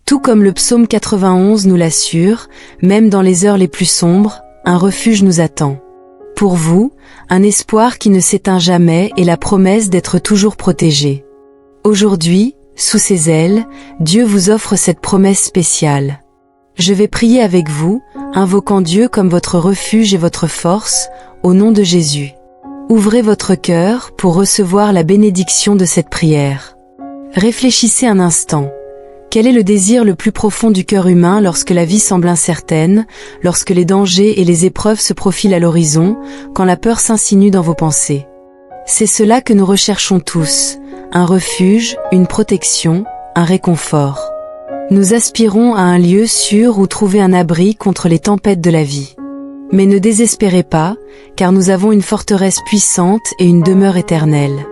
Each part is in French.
Tout comme le psaume 91 nous l'assure, même dans les heures les plus sombres, un refuge nous attend. Pour vous, un espoir qui ne s'éteint jamais et la promesse d'être toujours protégé. Aujourd'hui, sous ses ailes, Dieu vous offre cette promesse spéciale. Je vais prier avec vous, invoquant Dieu comme votre refuge et votre force, au nom de Jésus. Ouvrez votre cœur pour recevoir la bénédiction de cette prière. Réfléchissez un instant. Quel est le désir le plus profond du cœur humain lorsque la vie semble incertaine, lorsque les dangers et les épreuves se profilent à l'horizon, quand la peur s'insinue dans vos pensées? C'est cela que nous recherchons tous, un refuge, une protection, un réconfort. Nous aspirons à un lieu sûr où trouver un abri contre les tempêtes de la vie. Mais ne désespérez pas, car nous avons une forteresse puissante et une demeure éternelle.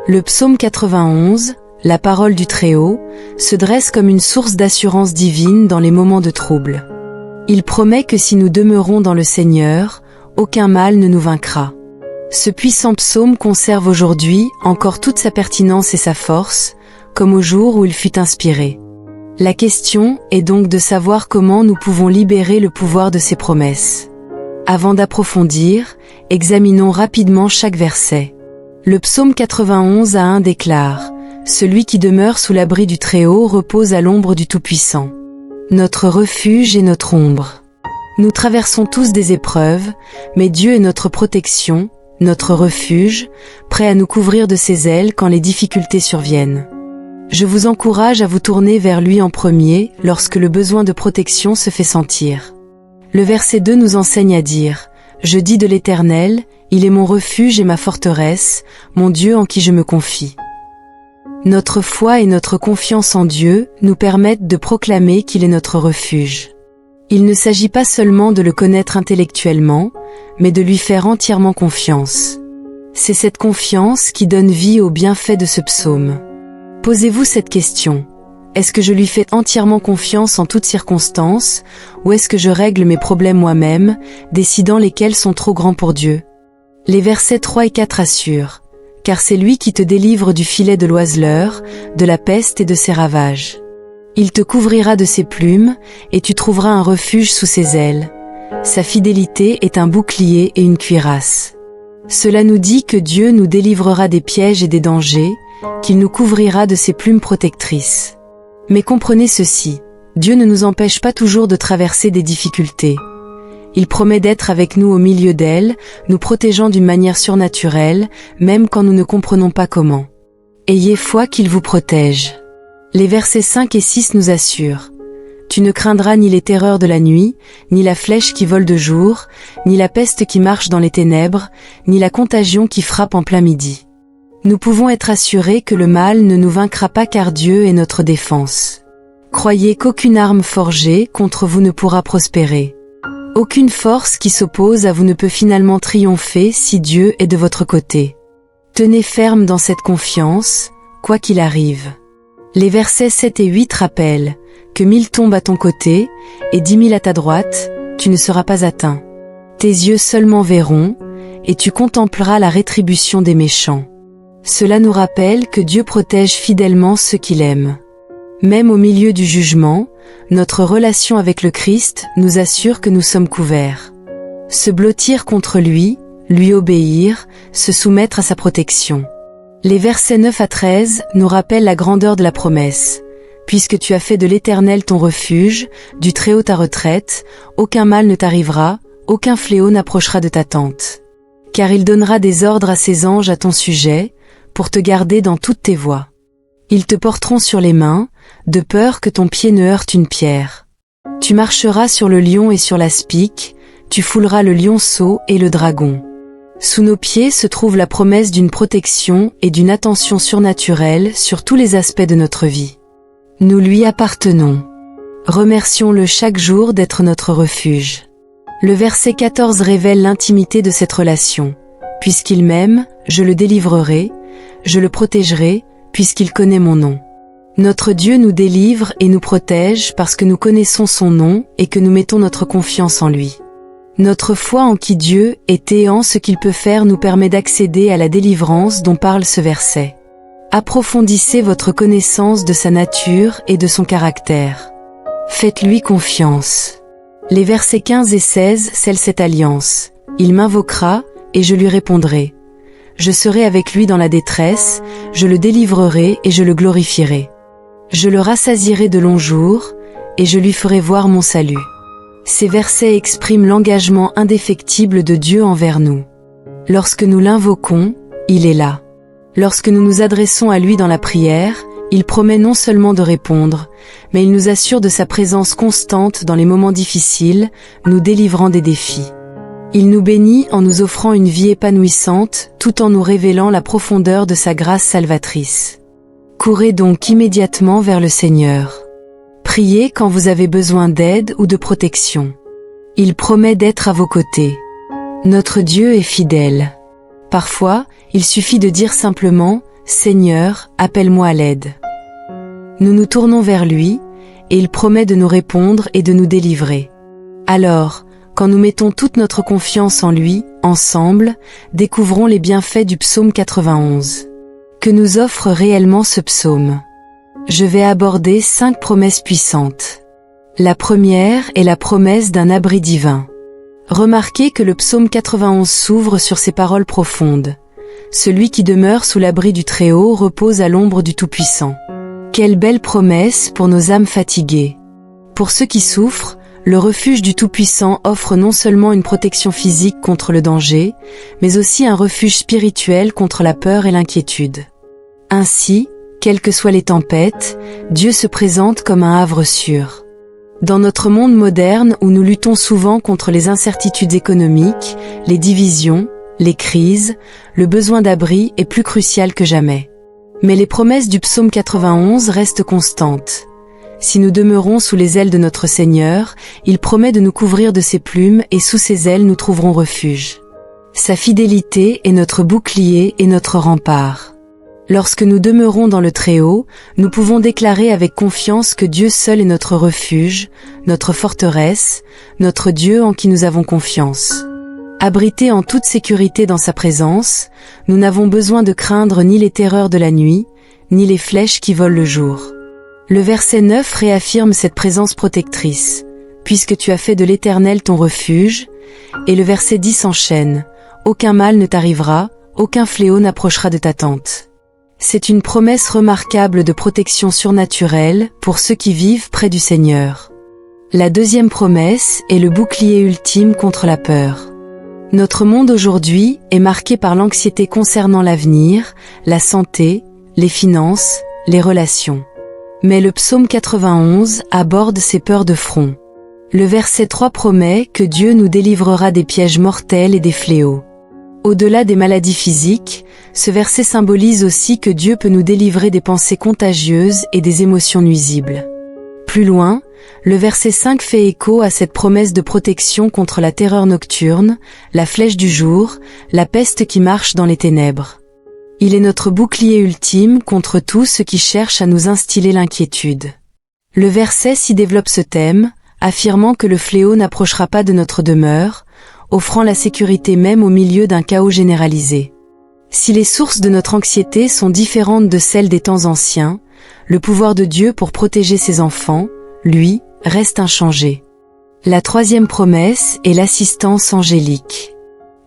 Le psaume 91, la parole du Très-Haut, se dresse comme une source d'assurance divine dans les moments de trouble. Il promet que si nous demeurons dans le Seigneur, aucun mal ne nous vaincra. Ce puissant psaume conserve aujourd'hui encore toute sa pertinence et sa force, comme au jour où il fut inspiré. La question est donc de savoir comment nous pouvons libérer le pouvoir de ces promesses. Avant d'approfondir, examinons rapidement chaque verset. Le psaume 91 à 1 déclare « Celui qui demeure sous l'abri du Très-Haut repose à l'ombre du Tout-Puissant. Notre refuge et notre ombre. » Nous traversons tous des épreuves, mais Dieu est notre protection, notre refuge, prêt à nous couvrir de ses ailes quand les difficultés surviennent. Je vous encourage à vous tourner vers lui en premier lorsque le besoin de protection se fait sentir. Le verset 2 nous enseigne à dire « Je dis de l'Éternel, il est mon refuge et ma forteresse, mon Dieu en qui je me confie. » Notre foi et notre confiance en Dieu nous permettent de proclamer qu'il est notre refuge. Il ne s'agit pas seulement de le connaître intellectuellement, mais de lui faire entièrement confiance. C'est cette confiance qui donne vie aux bienfaits de ce psaume. Posez-vous cette question. Est-ce que je lui fais entièrement confiance en toutes circonstances, ou est-ce que je règle mes problèmes moi-même, décidant lesquels sont trop grands pour Dieu? Les versets 3 et 4 assurent, « Car c'est lui qui te délivre du filet de l'oiseleur, de la peste et de ses ravages. Il te couvrira de ses plumes, et tu trouveras un refuge sous ses ailes. Sa fidélité est un bouclier et une cuirasse. » Cela nous dit que Dieu nous délivrera des pièges et des dangers, qu'il nous couvrira de ses plumes protectrices. Mais comprenez ceci, Dieu ne nous empêche pas toujours de traverser des difficultés. Il promet d'être avec nous au milieu d'elles, nous protégeant d'une manière surnaturelle, même quand nous ne comprenons pas comment. Ayez foi qu'il vous protège. Les versets 5 et 6 nous assurent. Tu ne craindras ni les terreurs de la nuit, ni la flèche qui vole de jour, ni la peste qui marche dans les ténèbres, ni la contagion qui frappe en plein midi. Nous pouvons être assurés que le mal ne nous vaincra pas car Dieu est notre défense. Croyez qu'aucune arme forgée contre vous ne pourra prospérer. Aucune force qui s'oppose à vous ne peut finalement triompher si Dieu est de votre côté. Tenez ferme dans cette confiance, quoi qu'il arrive. Les versets 7 et 8 rappellent que 1000 tombent à ton côté et 10 000 à ta droite, tu ne seras pas atteint. Tes yeux seulement verront, et tu contempleras la rétribution des méchants. Cela nous rappelle que Dieu protège fidèlement ceux qu'il aime. Même au milieu du jugement, notre relation avec le Christ nous assure que nous sommes couverts. Se blottir contre lui obéir, se soumettre à sa protection. Les versets 9 à 13 nous rappellent la grandeur de la promesse. Puisque tu as fait de l'Éternel ton refuge, du Très-Haut ta retraite, aucun mal ne t'arrivera, aucun fléau n'approchera de ta tente. Car il donnera des ordres à ses anges à ton sujet, pour te garder dans toutes tes voies. Ils te porteront sur les mains, de peur que ton pied ne heurte une pierre. Tu marcheras sur le lion et sur l'aspic, tu fouleras le lionceau et le dragon. Sous nos pieds se trouve la promesse d'une protection et d'une attention surnaturelle sur tous les aspects de notre vie. Nous lui appartenons. Remercions-le chaque jour d'être notre refuge. Le verset 14 révèle l'intimité de cette relation. Puisqu'il m'aime, je le délivrerai, je le protégerai, puisqu'il connaît mon nom. Notre Dieu nous délivre et nous protège parce que nous connaissons son nom et que nous mettons notre confiance en lui. Notre foi en qui Dieu est et en ce qu'il peut faire nous permet d'accéder à la délivrance dont parle ce verset. Approfondissez votre connaissance de sa nature et de son caractère. Faites-lui confiance. Les versets 15 et 16 scellent cette alliance. Il m'invoquera, et je lui répondrai. Je serai avec lui dans la détresse, je le délivrerai et je le glorifierai. Je le rassasierai de longs jours, et je lui ferai voir mon salut. Ces versets expriment l'engagement indéfectible de Dieu envers nous. Lorsque nous l'invoquons, il est là. Lorsque nous nous adressons à lui dans la prière, il promet non seulement de répondre, mais il nous assure de sa présence constante dans les moments difficiles, nous délivrant des défis. Il nous bénit en nous offrant une vie épanouissante, tout en nous révélant la profondeur de sa grâce salvatrice. Courez donc immédiatement vers le Seigneur. Priez quand vous avez besoin d'aide ou de protection. Il promet d'être à vos côtés. Notre Dieu est fidèle. Parfois, il suffit de dire simplement « Seigneur, appelle-moi à l'aide ». Nous nous tournons vers lui, et il promet de nous répondre et de nous délivrer. Alors, quand nous mettons toute notre confiance en lui, ensemble, découvrons les bienfaits du psaume 91. Que nous offre réellement ce psaume? Je vais aborder 5 promesses puissantes. La première est la promesse d'un abri divin. Remarquez que le psaume 91 s'ouvre sur ces paroles profondes. Celui qui demeure sous l'abri du Très-Haut repose à l'ombre du Tout-Puissant. Quelle belle promesse pour nos âmes fatiguées. Pour ceux qui souffrent, le refuge du Tout-Puissant offre non seulement une protection physique contre le danger, mais aussi un refuge spirituel contre la peur et l'inquiétude. Ainsi, quelles que soient les tempêtes, Dieu se présente comme un havre sûr. Dans notre monde moderne où nous luttons souvent contre les incertitudes économiques, les divisions, les crises, le besoin d'abri est plus crucial que jamais. Mais les promesses du psaume 91 restent constantes. Si nous demeurons sous les ailes de notre Seigneur, il promet de nous couvrir de ses plumes et sous ses ailes nous trouverons refuge. Sa fidélité est notre bouclier et notre rempart. Lorsque nous demeurons dans le Très-Haut, nous pouvons déclarer avec confiance que Dieu seul est notre refuge, notre forteresse, notre Dieu en qui nous avons confiance. Abrités en toute sécurité dans sa présence, nous n'avons besoin de craindre ni les terreurs de la nuit, ni les flèches qui volent le jour. Le verset 9 réaffirme cette présence protectrice, puisque tu as fait de l'Éternel ton refuge, et le verset 10 enchaîne, aucun mal ne t'arrivera, aucun fléau n'approchera de ta tente. C'est une promesse remarquable de protection surnaturelle pour ceux qui vivent près du Seigneur. La deuxième promesse est le bouclier ultime contre la peur. Notre monde aujourd'hui est marqué par l'anxiété concernant l'avenir, la santé, les finances, les relations. Mais le psaume 91 aborde ces peurs de front. Le verset 3 promet que Dieu nous délivrera des pièges mortels et des fléaux. Au-delà des maladies physiques, ce verset symbolise aussi que Dieu peut nous délivrer des pensées contagieuses et des émotions nuisibles. Plus loin, le verset 5 fait écho à cette promesse de protection contre la terreur nocturne, la flèche du jour, la peste qui marche dans les ténèbres. Il est notre bouclier ultime contre tout ce qui cherche à nous instiller l'inquiétude. Le verset s'y développe ce thème, affirmant que le fléau n'approchera pas de notre demeure, offrant la sécurité même au milieu d'un chaos généralisé. Si les sources de notre anxiété sont différentes de celles des temps anciens, le pouvoir de Dieu pour protéger ses enfants, lui, reste inchangé. La troisième promesse est l'assistance angélique.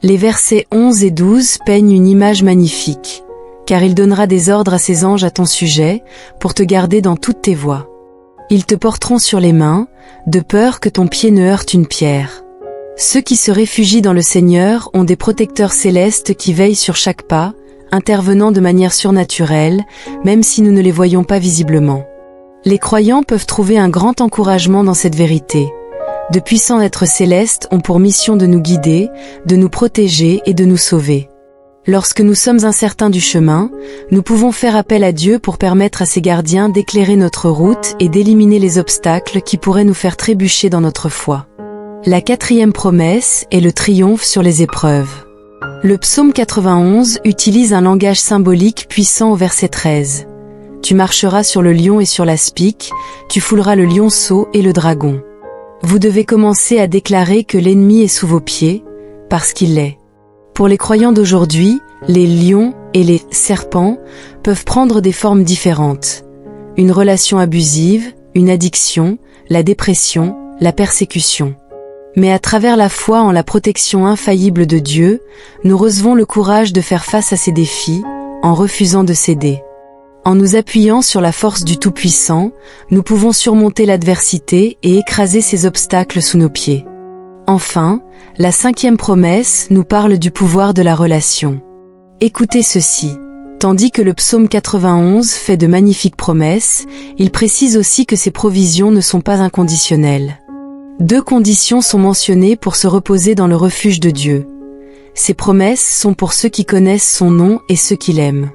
Les versets 11 et 12 peignent une image magnifique, car il donnera des ordres à ses anges à ton sujet, pour te garder dans toutes tes voies. Ils te porteront sur les mains, de peur que ton pied ne heurte une pierre. Ceux qui se réfugient dans le Seigneur ont des protecteurs célestes qui veillent sur chaque pas, intervenant de manière surnaturelle, même si nous ne les voyons pas visiblement. Les croyants peuvent trouver un grand encouragement dans cette vérité. De puissants êtres célestes ont pour mission de nous guider, de nous protéger et de nous sauver. Lorsque nous sommes incertains du chemin, nous pouvons faire appel à Dieu pour permettre à ses gardiens d'éclairer notre route et d'éliminer les obstacles qui pourraient nous faire trébucher dans notre foi. La quatrième promesse est le triomphe sur les épreuves. Le psaume 91 utilise un langage symbolique puissant au verset 13. Tu marcheras sur le lion et sur l'aspic, tu fouleras le lionceau et le dragon. Vous devez commencer à déclarer que l'ennemi est sous vos pieds, parce qu'il l'est. Pour les croyants d'aujourd'hui, les lions et les serpents peuvent prendre des formes différentes. Une relation abusive, une addiction, la dépression, la persécution. Mais à travers la foi en la protection infaillible de Dieu, nous recevons le courage de faire face à ces défis, en refusant de céder. En nous appuyant sur la force du Tout-Puissant, nous pouvons surmonter l'adversité et écraser ces obstacles sous nos pieds. Enfin, la 5e promesse nous parle du pouvoir de la relation. Écoutez ceci. Tandis que le psaume 91 fait de magnifiques promesses, il précise aussi que ses provisions ne sont pas inconditionnelles. 2 conditions sont mentionnées pour se reposer dans le refuge de Dieu. Ces promesses sont pour ceux qui connaissent son nom et ceux qui l'aiment.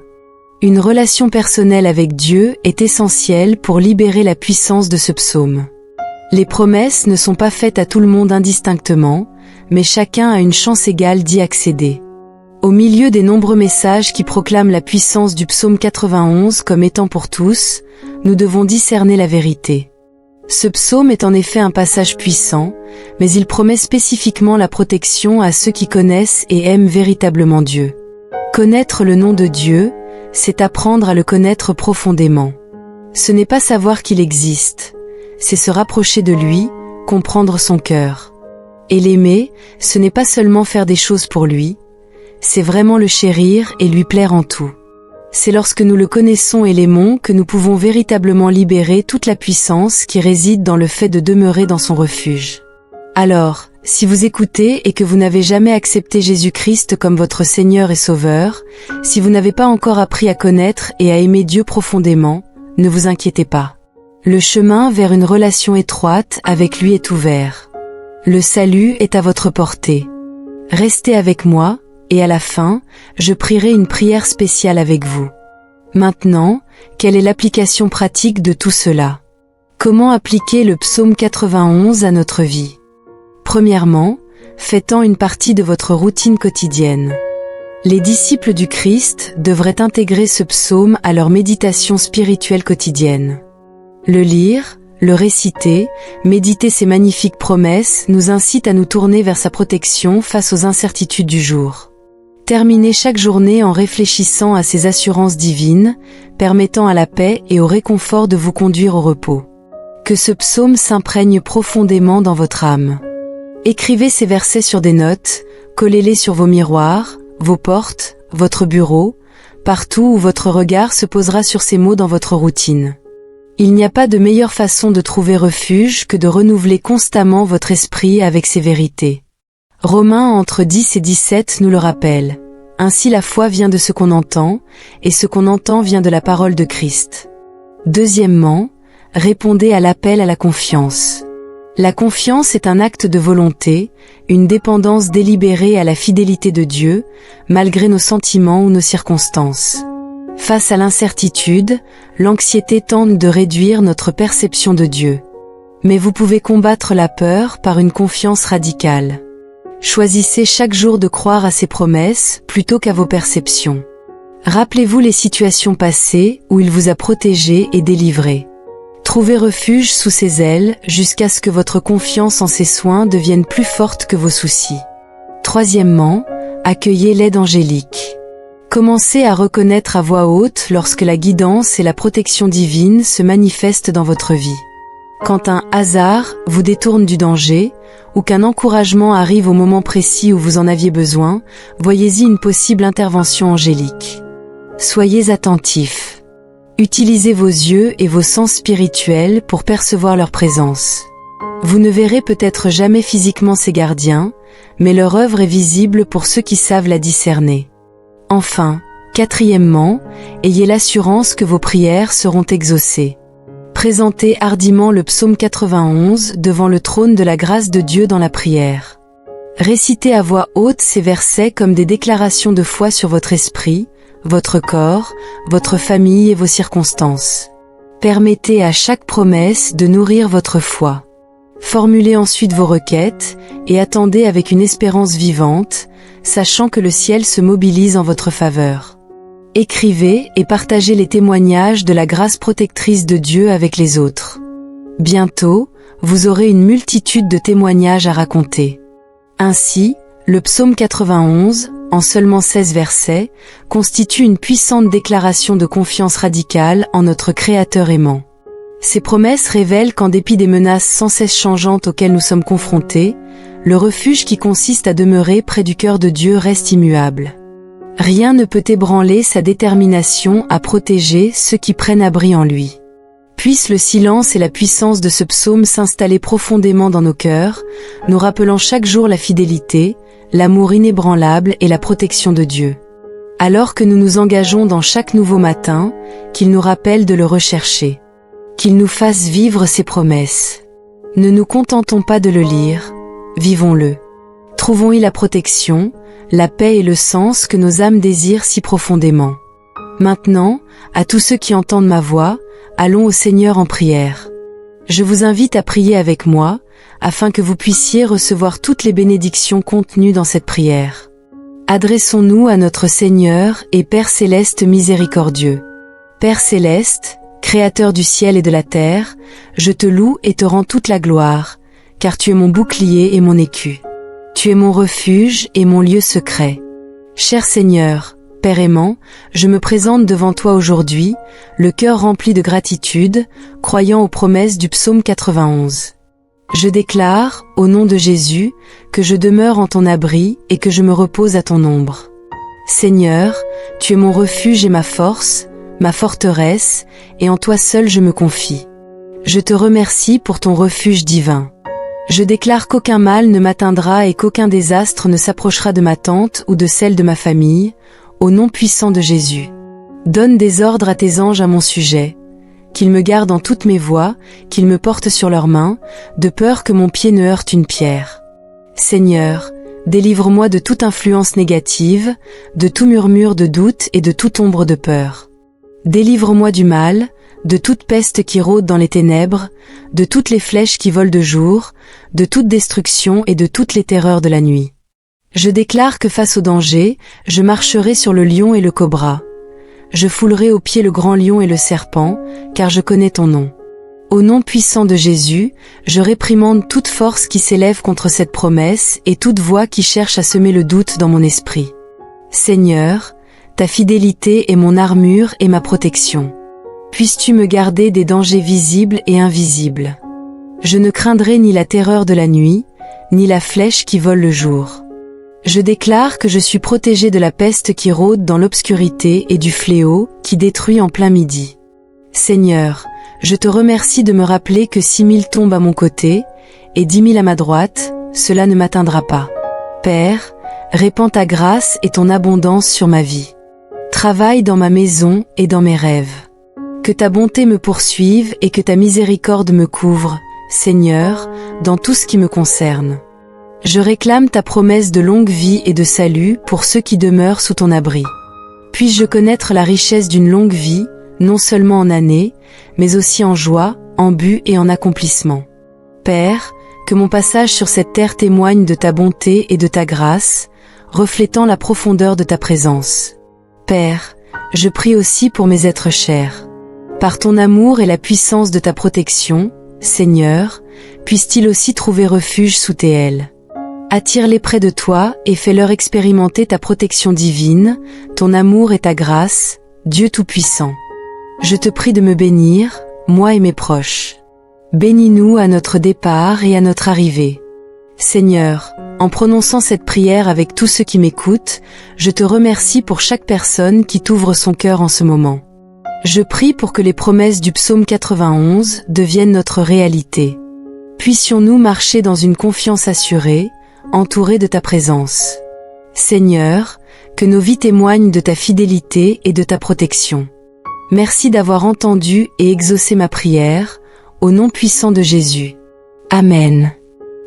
Une relation personnelle avec Dieu est essentielle pour libérer la puissance de ce psaume. Les promesses ne sont pas faites à tout le monde indistinctement, mais chacun a une chance égale d'y accéder. Au milieu des nombreux messages qui proclament la puissance du psaume 91 comme étant pour tous, nous devons discerner la vérité. Ce psaume est en effet un passage puissant, mais il promet spécifiquement la protection à ceux qui connaissent et aiment véritablement Dieu. Connaître le nom de Dieu, c'est apprendre à le connaître profondément. Ce n'est pas savoir qu'il existe, c'est se rapprocher de lui, comprendre son cœur. Et l'aimer, ce n'est pas seulement faire des choses pour lui, c'est vraiment le chérir et lui plaire en tout. C'est lorsque nous le connaissons et l'aimons que nous pouvons véritablement libérer toute la puissance qui réside dans le fait de demeurer dans son refuge. Alors, si vous écoutez et que vous n'avez jamais accepté Jésus-Christ comme votre Seigneur et Sauveur, si vous n'avez pas encore appris à connaître et à aimer Dieu profondément, ne vous inquiétez pas. Le chemin vers une relation étroite avec lui est ouvert. Le salut est à votre portée. Restez avec moi, et à la fin, je prierai une prière spéciale avec vous. Maintenant, quelle est l'application pratique de tout cela? Comment appliquer le psaume 91 à notre vie? Premièrement, faites-en une partie de votre routine quotidienne. Les disciples du Christ devraient intégrer ce psaume à leur méditation spirituelle quotidienne. Le lire, le réciter, méditer ces magnifiques promesses nous incite à nous tourner vers sa protection face aux incertitudes du jour. Terminez chaque journée en réfléchissant à ces assurances divines, permettant à la paix et au réconfort de vous conduire au repos. Que ce psaume s'imprègne profondément dans votre âme. Écrivez ces versets sur des notes, collez-les sur vos miroirs, vos portes, votre bureau, partout où votre regard se posera sur ces mots dans votre routine. Il n'y a pas de meilleure façon de trouver refuge que de renouveler constamment votre esprit avec ces vérités. Romains entre 10 et 17 nous le rappelle. Ainsi la foi vient de ce qu'on entend, et ce qu'on entend vient de la parole de Christ. Deuxièmement, répondez à l'appel à la confiance. La confiance est un acte de volonté, une dépendance délibérée à la fidélité de Dieu, malgré nos sentiments ou nos circonstances. Face à l'incertitude, l'anxiété tente de réduire notre perception de Dieu. Mais vous pouvez combattre la peur par une confiance radicale. Choisissez chaque jour de croire à ses promesses plutôt qu'à vos perceptions. Rappelez-vous les situations passées où il vous a protégé et délivré. Trouvez refuge sous ses ailes jusqu'à ce que votre confiance en ses soins devienne plus forte que vos soucis. Troisièmement, accueillez l'aide angélique. Commencez à reconnaître à voix haute lorsque la guidance et la protection divine se manifestent dans votre vie. Quand un hasard vous détourne du danger, ou qu'un encouragement arrive au moment précis où vous en aviez besoin, voyez-y une possible intervention angélique. Soyez attentifs. Utilisez vos yeux et vos sens spirituels pour percevoir leur présence. Vous ne verrez peut-être jamais physiquement ces gardiens, mais leur œuvre est visible pour ceux qui savent la discerner. Enfin, quatrièmement, ayez l'assurance que vos prières seront exaucées. Présentez hardiment le psaume 91 devant le trône de la grâce de Dieu dans la prière. Récitez à voix haute ces versets comme des déclarations de foi sur votre esprit, votre corps, votre famille et vos circonstances. Permettez à chaque promesse de nourrir votre foi. Formulez ensuite vos requêtes et attendez avec une espérance vivante, sachant que le ciel se mobilise en votre faveur. Écrivez et partagez les témoignages de la grâce protectrice de Dieu avec les autres. Bientôt, vous aurez une multitude de témoignages à raconter. Ainsi, le psaume 91, en seulement 16 versets, constitue une puissante déclaration de confiance radicale en notre Créateur aimant. Ces promesses révèlent qu'en dépit des menaces sans cesse changeantes auxquelles nous sommes confrontés, le refuge qui consiste à demeurer près du cœur de Dieu reste immuable. Rien ne peut ébranler sa détermination à protéger ceux qui prennent abri en lui. Puisse le silence et la puissance de ce psaume s'installer profondément dans nos cœurs, nous rappelant chaque jour la fidélité, l'amour inébranlable et la protection de Dieu. Alors que nous nous engageons dans chaque nouveau matin, qu'il nous rappelle de le rechercher. Qu'il nous fasse vivre ses promesses. Ne nous contentons pas de le lire, vivons-le. Trouvons-y la protection, la paix et le sens que nos âmes désirent si profondément. Maintenant, à tous ceux qui entendent ma voix, allons au Seigneur en prière. Je vous invite à prier avec moi, afin que vous puissiez recevoir toutes les bénédictions contenues dans cette prière. Adressons-nous à notre Seigneur et Père Céleste miséricordieux. Père Céleste, Créateur du ciel et de la terre, je te loue et te rends toute la gloire, car tu es mon bouclier et mon écu. Tu es mon refuge et mon lieu secret. Cher Seigneur, Père aimant, je me présente devant toi aujourd'hui, le cœur rempli de gratitude, croyant aux promesses du psaume 91. Je déclare, au nom de Jésus, que je demeure en ton abri et que je me repose à ton ombre. Seigneur, tu es mon refuge et ma force, ma forteresse, et en toi seul je me confie. Je te remercie pour ton refuge divin. Je déclare qu'aucun mal ne m'atteindra et qu'aucun désastre ne s'approchera de ma tente ou de celle de ma famille, au nom puissant de Jésus. Donne des ordres à tes anges à mon sujet, qu'ils me gardent en toutes mes voies, qu'ils me portent sur leurs mains, de peur que mon pied ne heurte une pierre. Seigneur, délivre-moi de toute influence négative, de tout murmure de doute et de toute ombre de peur. Délivre-moi du mal, de toute peste qui rôde dans les ténèbres, de toutes les flèches qui volent de jour, de toute destruction et de toutes les terreurs de la nuit. Je déclare que face au danger, je marcherai sur le lion et le cobra. Je foulerai aux pieds le grand lion et le serpent, car je connais ton nom. Au nom puissant de Jésus, je réprimande toute force qui s'élève contre cette promesse et toute voix qui cherche à semer le doute dans mon esprit. Seigneur, ta fidélité est mon armure et ma protection. Puisses-tu me garder des dangers visibles et invisibles. Je ne craindrai ni la terreur de la nuit, ni la flèche qui vole le jour. Je déclare que je suis protégé de la peste qui rôde dans l'obscurité et du fléau qui détruit en plein midi. Seigneur, je te remercie de me rappeler que 6 000 tombent à mon côté, et 10 000 à ma droite, cela ne m'atteindra pas. Père, répands ta grâce et ton abondance sur ma vie. Travaille dans ma maison et dans mes rêves. Que ta bonté me poursuive et que ta miséricorde me couvre, Seigneur, dans tout ce qui me concerne. Je réclame ta promesse de longue vie et de salut pour ceux qui demeurent sous ton abri. Puis-je connaître la richesse d'une longue vie, non seulement en années, mais aussi en joie, en but et en accomplissement. Père, que mon passage sur cette terre témoigne de ta bonté et de ta grâce, reflétant la profondeur de ta présence. Père, je prie aussi pour mes êtres chers. Par ton amour et la puissance de ta protection, Seigneur, puissent-ils aussi trouver refuge sous tes ailes. Attire-les près de toi et fais-leur expérimenter ta protection divine, ton amour et ta grâce, Dieu Tout-Puissant. Je te prie de me bénir, moi et mes proches. Bénis-nous à notre départ et à notre arrivée. Seigneur, en prononçant cette prière avec tous ceux qui m'écoutent, je te remercie pour chaque personne qui t'ouvre son cœur en ce moment. Je prie pour que les promesses du psaume 91 deviennent notre réalité. Puissions-nous marcher dans une confiance assurée, entourés de ta présence. Seigneur, que nos vies témoignent de ta fidélité et de ta protection. Merci d'avoir entendu et exaucé ma prière, au nom puissant de Jésus. Amen.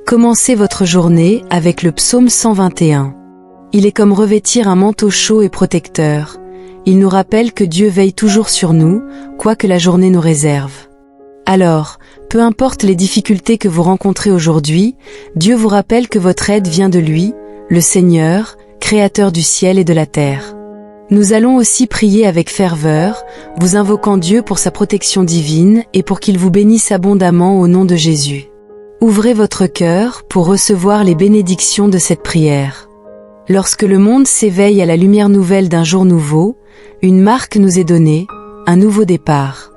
Commencez votre journée avec le psaume 121. Il est comme revêtir un manteau chaud et protecteur. Il nous rappelle que Dieu veille toujours sur nous, quoi que la journée nous réserve. Alors, peu importe les difficultés que vous rencontrez aujourd'hui, Dieu vous rappelle que votre aide vient de lui, le Seigneur, Créateur du ciel et de la terre. Nous allons aussi prier avec ferveur, vous invoquant Dieu pour sa protection divine et pour qu'il vous bénisse abondamment au nom de Jésus. Ouvrez votre cœur pour recevoir les bénédictions de cette prière. Lorsque le monde s'éveille à la lumière nouvelle d'un jour nouveau, une marque nous est donnée, un nouveau départ.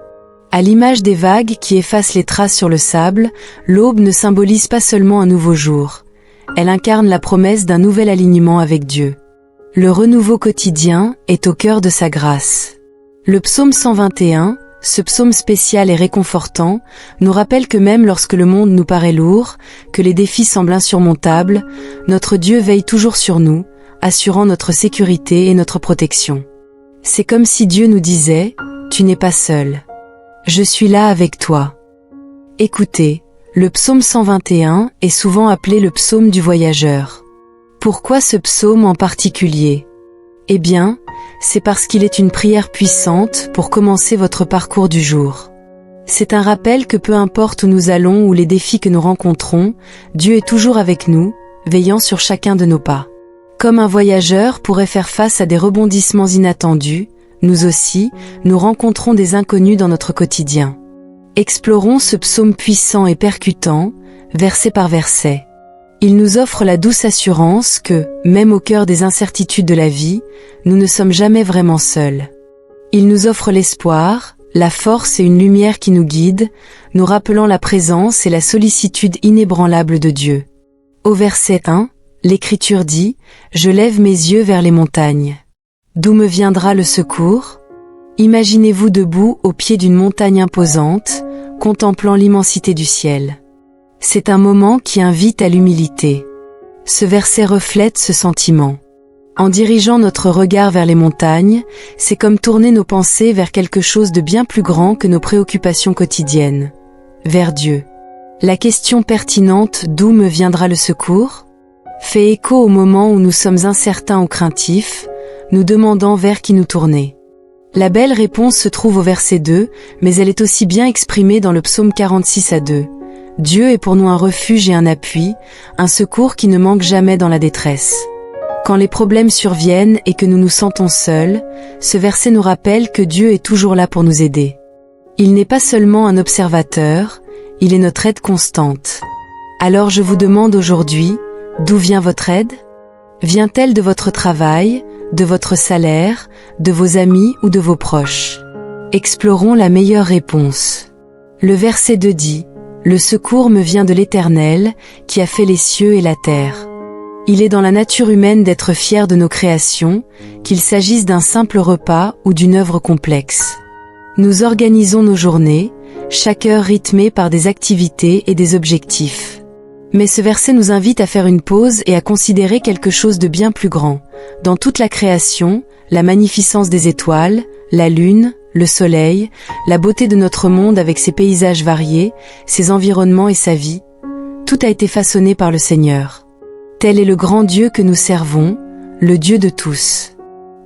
À l'image des vagues qui effacent les traces sur le sable, l'aube ne symbolise pas seulement un nouveau jour. Elle incarne la promesse d'un nouvel alignement avec Dieu. Le renouveau quotidien est au cœur de sa grâce. Le psaume 121, ce psaume spécial et réconfortant, nous rappelle que même lorsque le monde nous paraît lourd, que les défis semblent insurmontables, notre Dieu veille toujours sur nous, assurant notre sécurité et notre protection. C'est comme si Dieu nous disait « Tu n'es pas seul. Je suis là avec toi. » Écoutez, le psaume 121 est souvent appelé le psaume du voyageur. Pourquoi ce psaume en particulier? Eh bien, c'est parce qu'il est une prière puissante pour commencer votre parcours du jour. C'est un rappel que peu importe où nous allons ou les défis que nous rencontrons, Dieu est toujours avec nous, veillant sur chacun de nos pas. Comme un voyageur pourrait faire face à des rebondissements inattendus, nous aussi, nous rencontrons des inconnus dans notre quotidien. Explorons ce psaume puissant et percutant, verset par verset. Il nous offre la douce assurance que, même au cœur des incertitudes de la vie, nous ne sommes jamais vraiment seuls. Il nous offre l'espoir, la force et une lumière qui nous guident, nous rappelant la présence et la sollicitude inébranlable de Dieu. Au verset 1, l'Écriture dit « Je lève mes yeux vers les montagnes. D'où me viendra le secours ?» Imaginez-vous debout au pied d'une montagne imposante, contemplant l'immensité du ciel. C'est un moment qui invite à l'humilité. Ce verset reflète ce sentiment. En dirigeant notre regard vers les montagnes, c'est comme tourner nos pensées vers quelque chose de bien plus grand que nos préoccupations quotidiennes. Vers Dieu. La question pertinente « D'où me viendra le secours ?» fait écho au moment où nous sommes incertains ou craintifs, nous demandant vers qui nous tourner. La belle réponse se trouve au verset 2, mais elle est aussi bien exprimée dans le psaume 46-2. Dieu est pour nous un refuge et un appui, un secours qui ne manque jamais dans la détresse. Quand les problèmes surviennent et que nous nous sentons seuls, ce verset nous rappelle que Dieu est toujours là pour nous aider. Il n'est pas seulement un observateur, il est notre aide constante. Alors je vous demande aujourd'hui, d'où vient votre aide? Vient-elle de votre travail, de votre salaire, de vos amis ou de vos proches? Explorons la meilleure réponse. Le verset 2 dit « Le secours me vient de l'Éternel, qui a fait les cieux et la terre. » Il est dans la nature humaine d'être fier de nos créations, qu'il s'agisse d'un simple repas ou d'une œuvre complexe. Nous organisons nos journées, chaque heure rythmée par des activités et des objectifs. Mais ce verset nous invite à faire une pause et à considérer quelque chose de bien plus grand. Dans toute la création, la magnificence des étoiles, la lune, le soleil, la beauté de notre monde avec ses paysages variés, ses environnements et sa vie, tout a été façonné par le Seigneur. Tel est le grand Dieu que nous servons, le Dieu de tous.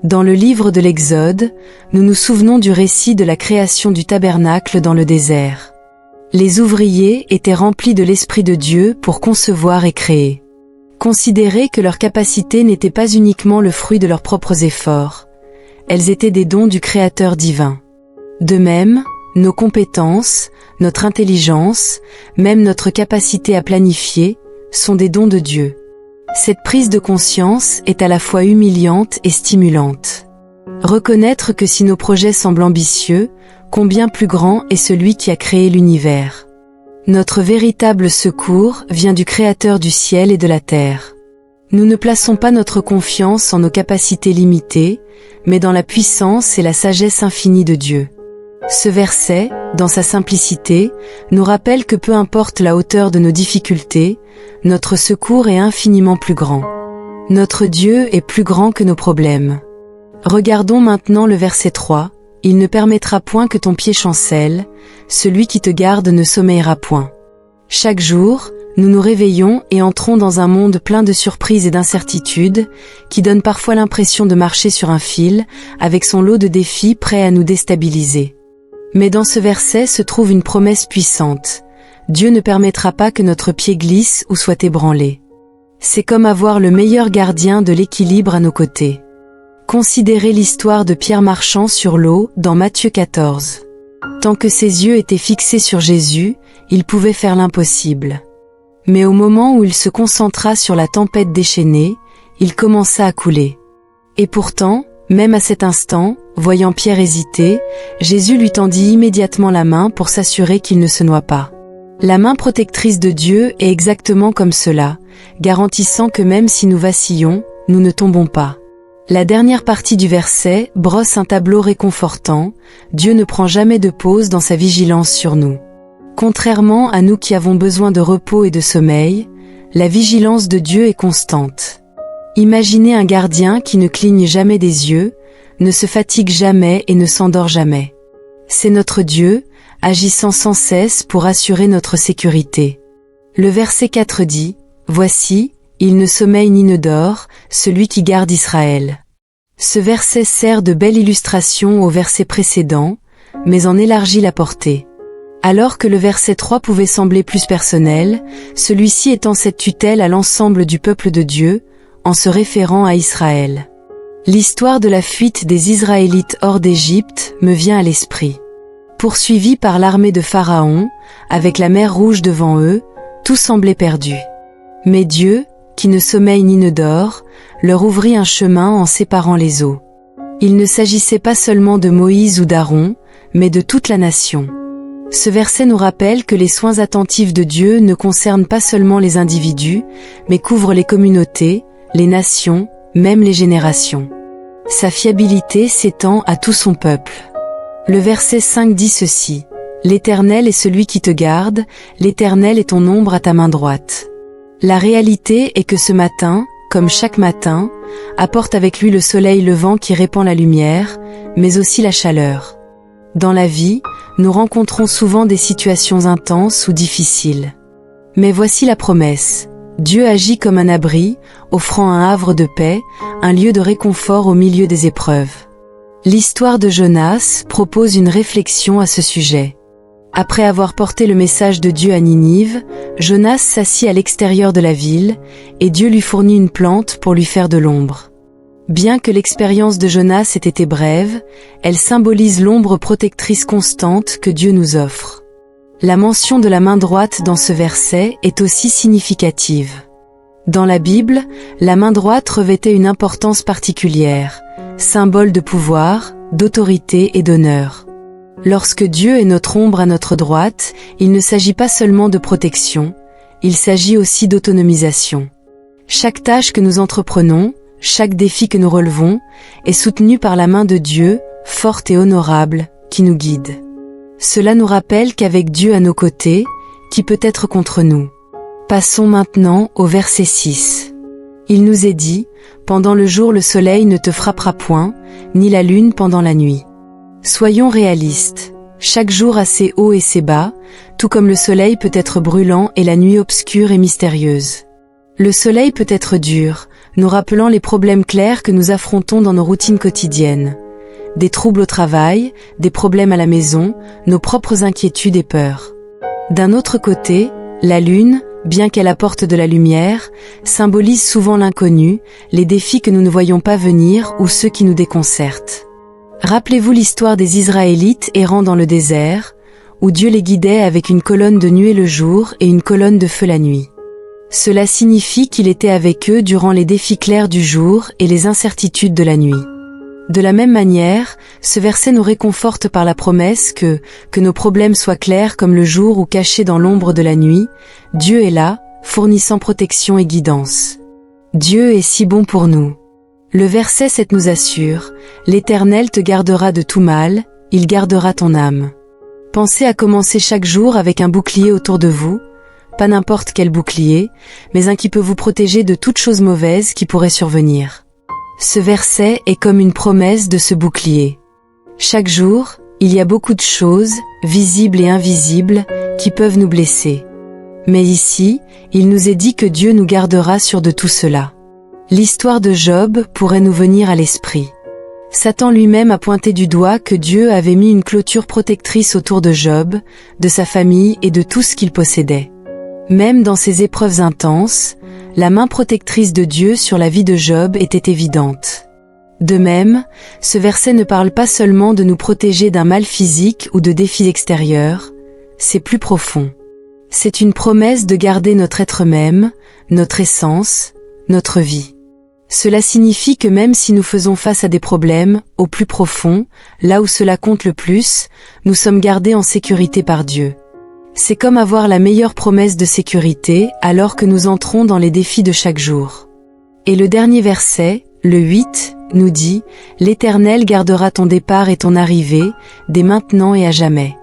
Dans le livre de l'Exode, nous nous souvenons du récit de la création du tabernacle dans le désert. Les ouvriers étaient remplis de l'Esprit de Dieu pour concevoir et créer. Considérez que leurs capacités n'étaient pas uniquement le fruit de leurs propres efforts. Elles étaient des dons du Créateur divin. De même, nos compétences, notre intelligence, même notre capacité à planifier, sont des dons de Dieu. Cette prise de conscience est à la fois humiliante et stimulante. Reconnaître que si nos projets semblent ambitieux, combien plus grand est celui qui a créé l'univers. Notre véritable secours vient du Créateur du ciel et de la terre. Nous ne plaçons pas notre confiance en nos capacités limitées, mais dans la puissance et la sagesse infinie de Dieu. Ce verset, dans sa simplicité, nous rappelle que peu importe la hauteur de nos difficultés, notre secours est infiniment plus grand. Notre Dieu est plus grand que nos problèmes. Regardons maintenant le verset 3. Il ne permettra point que ton pied chancelle, celui qui te garde ne sommeillera point. Chaque jour, nous nous réveillons et entrons dans un monde plein de surprises et d'incertitudes, qui donne parfois l'impression de marcher sur un fil, avec son lot de défis prêts à nous déstabiliser. Mais dans ce verset se trouve une promesse puissante. Dieu ne permettra pas que notre pied glisse ou soit ébranlé. C'est comme avoir le meilleur gardien de l'équilibre à nos côtés. Considérez l'histoire de Pierre marchant sur l'eau dans Matthieu 14. Tant que ses yeux étaient fixés sur Jésus, il pouvait faire l'impossible. Mais au moment où il se concentra sur la tempête déchaînée, il commença à couler. Et pourtant, Même à cet instant, voyant Pierre hésiter, Jésus lui tendit immédiatement la main pour s'assurer qu'il ne se noie pas. La main protectrice de Dieu est exactement comme cela, garantissant que même si nous vacillons, nous ne tombons pas. La dernière partie du verset brosse un tableau réconfortant. Dieu ne prend jamais de pause dans sa vigilance sur nous. Contrairement à nous qui avons besoin de repos et de sommeil, la vigilance de Dieu est constante. Imaginez un gardien qui ne cligne jamais des yeux, ne se fatigue jamais et ne s'endort jamais. C'est notre Dieu, agissant sans cesse pour assurer notre sécurité. Le verset 4 dit, « Voici, il ne sommeille ni ne dort, celui qui garde Israël. » Ce verset sert de belle illustration au verset précédent, mais en élargit la portée. Alors que le verset 3 pouvait sembler plus personnel, celui-ci étend cette tutelle à l'ensemble du peuple de Dieu, en se référant à Israël. L'histoire de la fuite des Israélites hors d'Égypte me vient à l'esprit. Poursuivis par l'armée de Pharaon, avec la mer Rouge devant eux, tout semblait perdu. Mais Dieu, qui ne sommeille ni ne dort, leur ouvrit un chemin en séparant les eaux. Il ne s'agissait pas seulement de Moïse ou d'Aaron, mais de toute la nation. Ce verset nous rappelle que les soins attentifs de Dieu ne concernent pas seulement les individus, mais couvrent les communautés, les nations, même les générations. Sa fiabilité s'étend à tout son peuple. Le verset 5 dit ceci, « L'Éternel est celui qui te garde, l'Éternel est ton ombre à ta main droite. » La réalité est que ce matin, comme chaque matin, apporte avec lui le soleil levant qui répand la lumière, mais aussi la chaleur. Dans la vie, nous rencontrons souvent des situations intenses ou difficiles. Mais voici la promesse. Dieu agit comme un abri, offrant un havre de paix, un lieu de réconfort au milieu des épreuves. L'histoire de Jonas propose une réflexion à ce sujet. Après avoir porté le message de Dieu à Ninive, Jonas s'assit à l'extérieur de la ville, et Dieu lui fournit une plante pour lui faire de l'ombre. Bien que l'expérience de Jonas ait été brève, elle symbolise l'ombre protectrice constante que Dieu nous offre. La mention de la main droite dans ce verset est aussi significative. Dans la Bible, la main droite revêtait une importance particulière, symbole de pouvoir, d'autorité et d'honneur. Lorsque Dieu est notre ombre à notre droite, il ne s'agit pas seulement de protection, il s'agit aussi d'autonomisation. Chaque tâche que nous entreprenons, chaque défi que nous relevons, est soutenu par la main de Dieu, forte et honorable, qui nous guide. Cela nous rappelle qu'avec Dieu à nos côtés, qui peut être contre nous? Passons maintenant au verset 6. Il nous est dit, « Pendant le jour le soleil ne te frappera point, ni la lune pendant la nuit. » Soyons réalistes. Chaque jour a ses hauts et ses bas, tout comme le soleil peut être brûlant et la nuit obscure et mystérieuse. Le soleil peut être dur, nous rappelant les problèmes clairs que nous affrontons dans nos routines quotidiennes. Des troubles au travail, des problèmes à la maison, nos propres inquiétudes et peurs. D'un autre côté, la lune, bien qu'elle apporte de la lumière, symbolise souvent l'inconnu, les défis que nous ne voyons pas venir ou ceux qui nous déconcertent. Rappelez-vous l'histoire des Israélites errant dans le désert, où Dieu les guidait avec une colonne de nuée le jour et une colonne de feu la nuit. Cela signifie qu'il était avec eux durant les défis clairs du jour et les incertitudes de la nuit. De la même manière, ce verset nous réconforte par la promesse que nos problèmes soient clairs comme le jour ou cachés dans l'ombre de la nuit, Dieu est là, fournissant protection et guidance. Dieu est si bon pour nous. Le verset 7 nous assure, « L'Éternel te gardera de tout mal, il gardera ton âme. » Pensez à commencer chaque jour avec un bouclier autour de vous, pas n'importe quel bouclier, mais un qui peut vous protéger de toute chose mauvaise qui pourrait survenir. Ce verset est comme une promesse de ce bouclier. Chaque jour, il y a beaucoup de choses, visibles et invisibles, qui peuvent nous blesser. Mais ici, il nous est dit que Dieu nous gardera sur de tout cela. L'histoire de Job pourrait nous venir à l'esprit. Satan lui-même a pointé du doigt que Dieu avait mis une clôture protectrice autour de Job, de sa famille et de tout ce qu'il possédait. Même dans ces épreuves intenses, la main protectrice de Dieu sur la vie de Job était évidente. De même, ce verset ne parle pas seulement de nous protéger d'un mal physique ou de défis extérieurs, c'est plus profond. C'est une promesse de garder notre être même, notre essence, notre vie. Cela signifie que même si nous faisons face à des problèmes, au plus profond, là où cela compte le plus, nous sommes gardés en sécurité par Dieu. C'est comme avoir la meilleure promesse de sécurité alors que nous entrons dans les défis de chaque jour. Et le dernier verset, le 8, nous dit « L'Éternel gardera ton départ et ton arrivée, dès maintenant et à jamais ».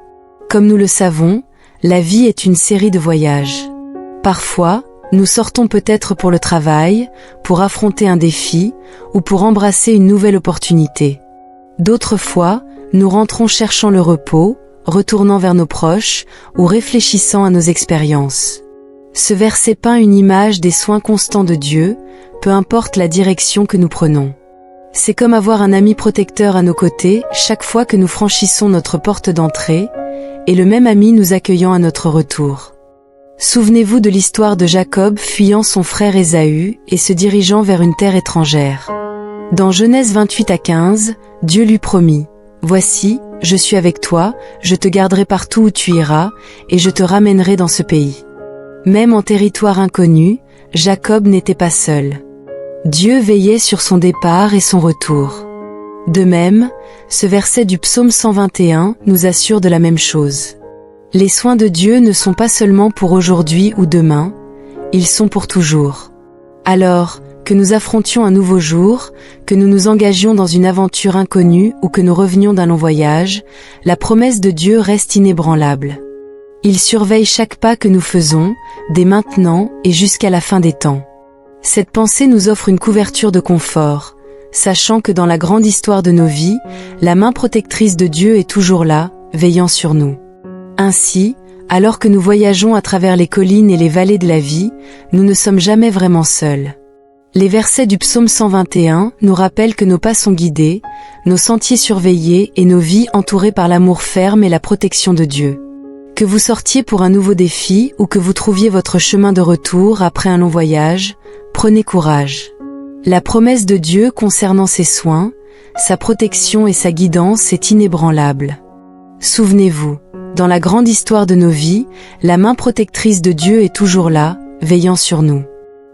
Comme nous le savons, la vie est une série de voyages. Parfois, nous sortons peut-être pour le travail, pour affronter un défi, ou pour embrasser une nouvelle opportunité. D'autres fois, nous rentrons cherchant le repos, retournant vers nos proches, ou réfléchissant à nos expériences. Ce verset peint une image des soins constants de Dieu, peu importe la direction que nous prenons. C'est comme avoir un ami protecteur à nos côtés chaque fois que nous franchissons notre porte d'entrée, et le même ami nous accueillant à notre retour. Souvenez-vous de l'histoire de Jacob fuyant son frère Ésaü et se dirigeant vers une terre étrangère. Dans Genèse 28-15, Dieu lui promit « Voici, je suis avec toi, je te garderai partout où tu iras, et je te ramènerai dans ce pays. » Même en territoire inconnu, Jacob n'était pas seul. Dieu veillait sur son départ et son retour. De même, ce verset du psaume 121 nous assure de la même chose. Les soins de Dieu ne sont pas seulement pour aujourd'hui ou demain, ils sont pour toujours. Alors, que nous affrontions un nouveau jour, que nous nous engagions dans une aventure inconnue ou que nous revenions d'un long voyage, la promesse de Dieu reste inébranlable. Il surveille chaque pas que nous faisons, dès maintenant et jusqu'à la fin des temps. Cette pensée nous offre une couverture de confort, sachant que dans la grande histoire de nos vies, la main protectrice de Dieu est toujours là, veillant sur nous. Ainsi, alors que nous voyageons à travers les collines et les vallées de la vie, nous ne sommes jamais vraiment seuls. Les versets du psaume 121 nous rappellent que nos pas sont guidés, nos sentiers surveillés et nos vies entourées par l'amour ferme et la protection de Dieu. Que vous sortiez pour un nouveau défi ou que vous trouviez votre chemin de retour après un long voyage, prenez courage. La promesse de Dieu concernant ses soins, sa protection et sa guidance est inébranlable. Souvenez-vous, dans la grande histoire de nos vies, la main protectrice de Dieu est toujours là, veillant sur nous.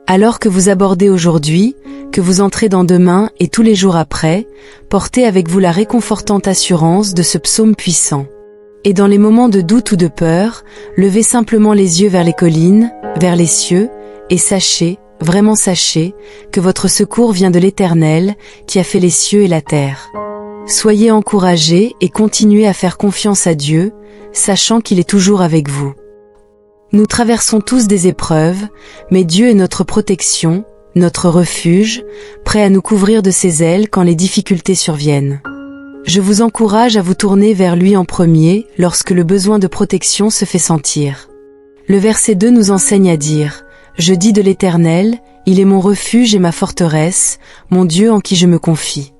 Alors que vous abordez aujourd'hui, que vous entrez dans demain et tous les jours après, portez avec vous la réconfortante assurance de ce psaume puissant. Et dans les moments de doute ou de peur, levez simplement les yeux vers les collines, vers les cieux, et sachez, vraiment sachez, que votre secours vient de l'Éternel, qui a fait les cieux et la terre. Soyez encouragés et continuez à faire confiance à Dieu, sachant qu'il est toujours avec vous. Nous traversons tous des épreuves, mais Dieu est notre protection, notre refuge, prêt à nous couvrir de ses ailes quand les difficultés surviennent. Je vous encourage à vous tourner vers lui en premier lorsque le besoin de protection se fait sentir. Le verset 2 nous enseigne à dire « Je dis de l'Éternel, il est mon refuge et ma forteresse, mon Dieu en qui je me confie. »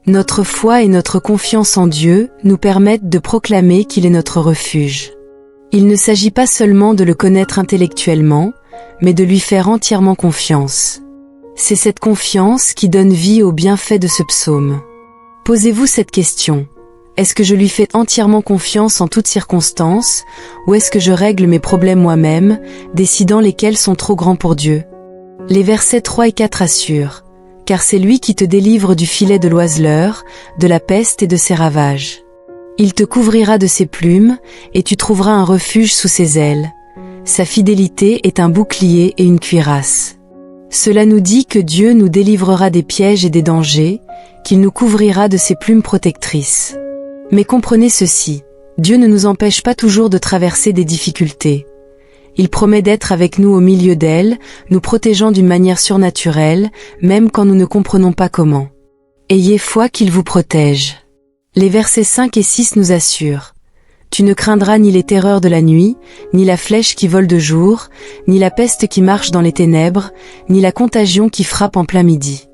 Notre foi et notre confiance en Dieu nous permettent de proclamer qu'il est notre refuge. Il ne s'agit pas seulement de le connaître intellectuellement, mais de lui faire entièrement confiance. C'est cette confiance qui donne vie aux bienfaits de ce psaume. Posez-vous cette question. Est-ce que je lui fais entièrement confiance en toutes circonstances, ou est-ce que je règle mes problèmes moi-même, décidant lesquels sont trop grands pour Dieu? Les versets 3 et 4 assurent. Car c'est lui qui te délivre du filet de l'oiseleur, de la peste et de ses ravages. Il te couvrira de ses plumes, et tu trouveras un refuge sous ses ailes. Sa fidélité est un bouclier et une cuirasse. Cela nous dit que Dieu nous délivrera des pièges et des dangers, qu'il nous couvrira de ses plumes protectrices. Mais comprenez ceci, Dieu ne nous empêche pas toujours de traverser des difficultés. Il promet d'être avec nous au milieu d'elles, nous protégeant d'une manière surnaturelle, même quand nous ne comprenons pas comment. Ayez foi qu'il vous protège. Les versets 5 et 6 nous assurent. Tu ne craindras ni les terreurs de la nuit, ni la flèche qui vole de jour, ni la peste qui marche dans les ténèbres, ni la contagion qui frappe en plein midi.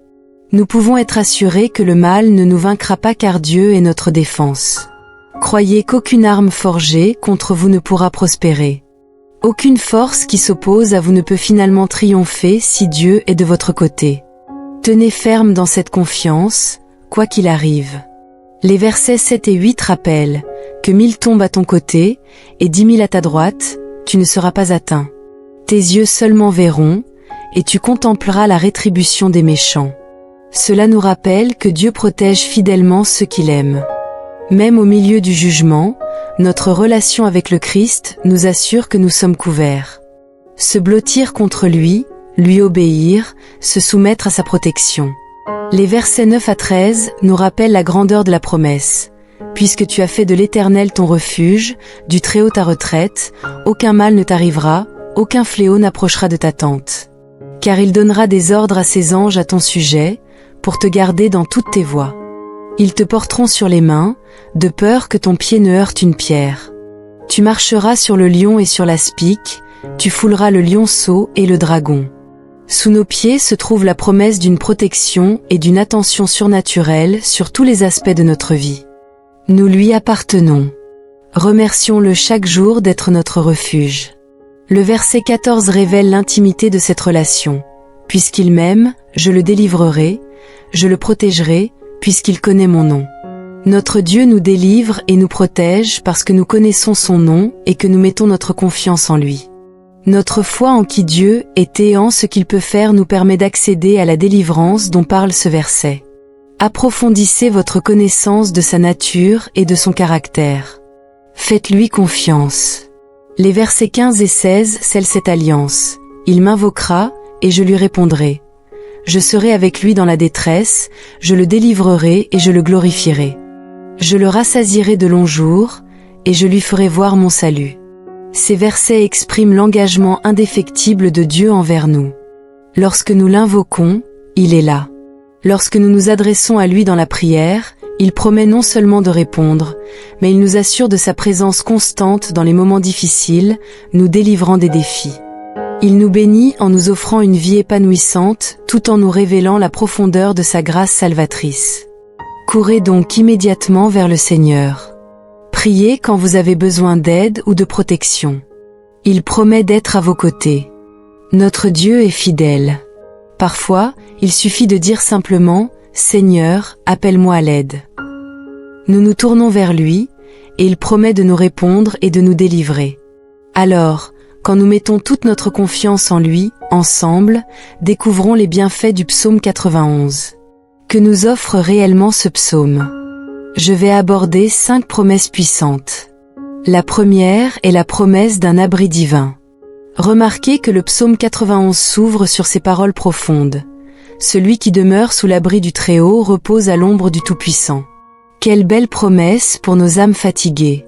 Nous pouvons être assurés que le mal ne nous vaincra pas car Dieu est notre défense. Croyez qu'aucune arme forgée contre vous ne pourra prospérer. Aucune force qui s'oppose à vous ne peut finalement triompher si Dieu est de votre côté. Tenez ferme dans cette confiance, quoi qu'il arrive. Les versets 7 et 8 rappellent que 1000 tombent à ton côté et 10 000 à ta droite, tu ne seras pas atteint. Tes yeux seulement verront, et tu contempleras la rétribution des méchants. Cela nous rappelle que Dieu protège fidèlement ceux qu'il aime. Même au milieu du jugement, notre relation avec le Christ nous assure que nous sommes couverts. Se blottir contre lui obéir, se soumettre à sa protection. Les versets 9 à 13 nous rappellent la grandeur de la promesse. Puisque tu as fait de l'Éternel ton refuge, du Très-Haut ta retraite, aucun mal ne t'arrivera, aucun fléau n'approchera de ta tente. Car il donnera des ordres à ses anges à ton sujet, pour te garder dans toutes tes voies. Ils te porteront sur les mains, de peur que ton pied ne heurte une pierre. Tu marcheras sur le lion et sur l'aspic, tu fouleras le lionceau et le dragon. Sous nos pieds se trouve la promesse d'une protection et d'une attention surnaturelle sur tous les aspects de notre vie. Nous lui appartenons. Remercions-le chaque jour d'être notre refuge. Le verset 14 révèle l'intimité de cette relation. Puisqu'il m'aime, je le délivrerai, je le protégerai, puisqu'il connaît mon nom. Notre Dieu nous délivre et nous protège parce que nous connaissons son nom et que nous mettons notre confiance en lui. Notre foi en qui Dieu est et en ce qu'il peut faire nous permet d'accéder à la délivrance dont parle ce verset. Approfondissez votre connaissance de sa nature et de son caractère. Faites-lui confiance. Les versets 15 et 16 scellent cette alliance. Il m'invoquera, et je lui répondrai. Je serai avec lui dans la détresse, je le délivrerai et je le glorifierai. Je le rassasierai de longs jours, et je lui ferai voir mon salut. Ces versets expriment l'engagement indéfectible de Dieu envers nous. Lorsque nous l'invoquons, il est là. Lorsque nous nous adressons à lui dans la prière, il promet non seulement de répondre, mais il nous assure de sa présence constante dans les moments difficiles, nous délivrant des défis. Il nous bénit en nous offrant une vie épanouissante, tout en nous révélant la profondeur de sa grâce salvatrice. Courez donc immédiatement vers le Seigneur. Priez quand vous avez besoin d'aide ou de protection. Il promet d'être à vos côtés. Notre Dieu est fidèle. Parfois, il suffit de dire simplement « Seigneur, appelle-moi à l'aide ». Nous nous tournons vers lui, et il promet de nous répondre et de nous délivrer. Alors, quand nous mettons toute notre confiance en lui, ensemble, découvrons les bienfaits du psaume 91. Que nous offre réellement ce psaume ? Je vais aborder 5 promesses puissantes. La première est la promesse d'un abri divin. Remarquez que le psaume 91 s'ouvre sur ces paroles profondes. Celui qui demeure sous l'abri du Très-Haut repose à l'ombre du Tout-Puissant. Quelle belle promesse pour nos âmes fatiguées.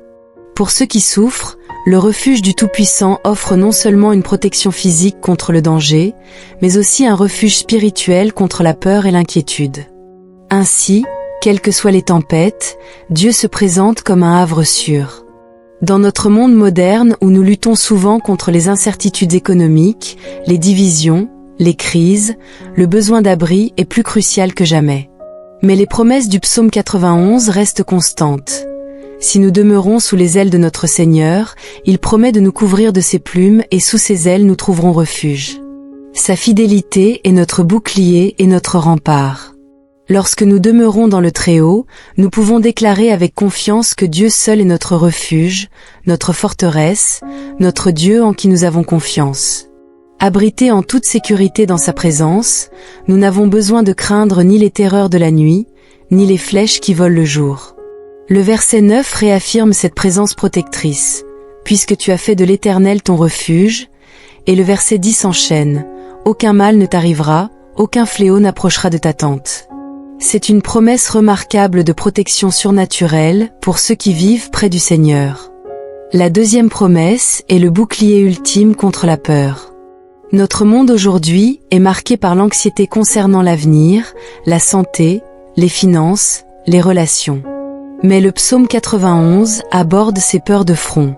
Pour ceux qui souffrent, le refuge du Tout-Puissant offre non seulement une protection physique contre le danger, mais aussi un refuge spirituel contre la peur et l'inquiétude. Ainsi, quelles que soient les tempêtes, Dieu se présente comme un havre sûr. Dans notre monde moderne où nous luttons souvent contre les incertitudes économiques, les divisions, les crises, le besoin d'abri est plus crucial que jamais. Mais les promesses du psaume 91 restent constantes. Si nous demeurons sous les ailes de notre Seigneur, il promet de nous couvrir de ses plumes et sous ses ailes nous trouverons refuge. Sa fidélité est notre bouclier et notre rempart. Lorsque nous demeurons dans le Très-Haut, nous pouvons déclarer avec confiance que Dieu seul est notre refuge, notre forteresse, notre Dieu en qui nous avons confiance. Abrités en toute sécurité dans sa présence, nous n'avons besoin de craindre ni les terreurs de la nuit, ni les flèches qui volent le jour. Le verset 9 réaffirme cette présence protectrice, puisque tu as fait de l'Éternel ton refuge, et le verset 10 enchaîne, aucun mal ne t'arrivera, aucun fléau n'approchera de ta tente. C'est une promesse remarquable de protection surnaturelle pour ceux qui vivent près du Seigneur. La deuxième promesse est le bouclier ultime contre la peur. Notre monde aujourd'hui est marqué par l'anxiété concernant l'avenir, la santé, les finances, les relations. Mais le psaume 91 aborde ces peurs de front.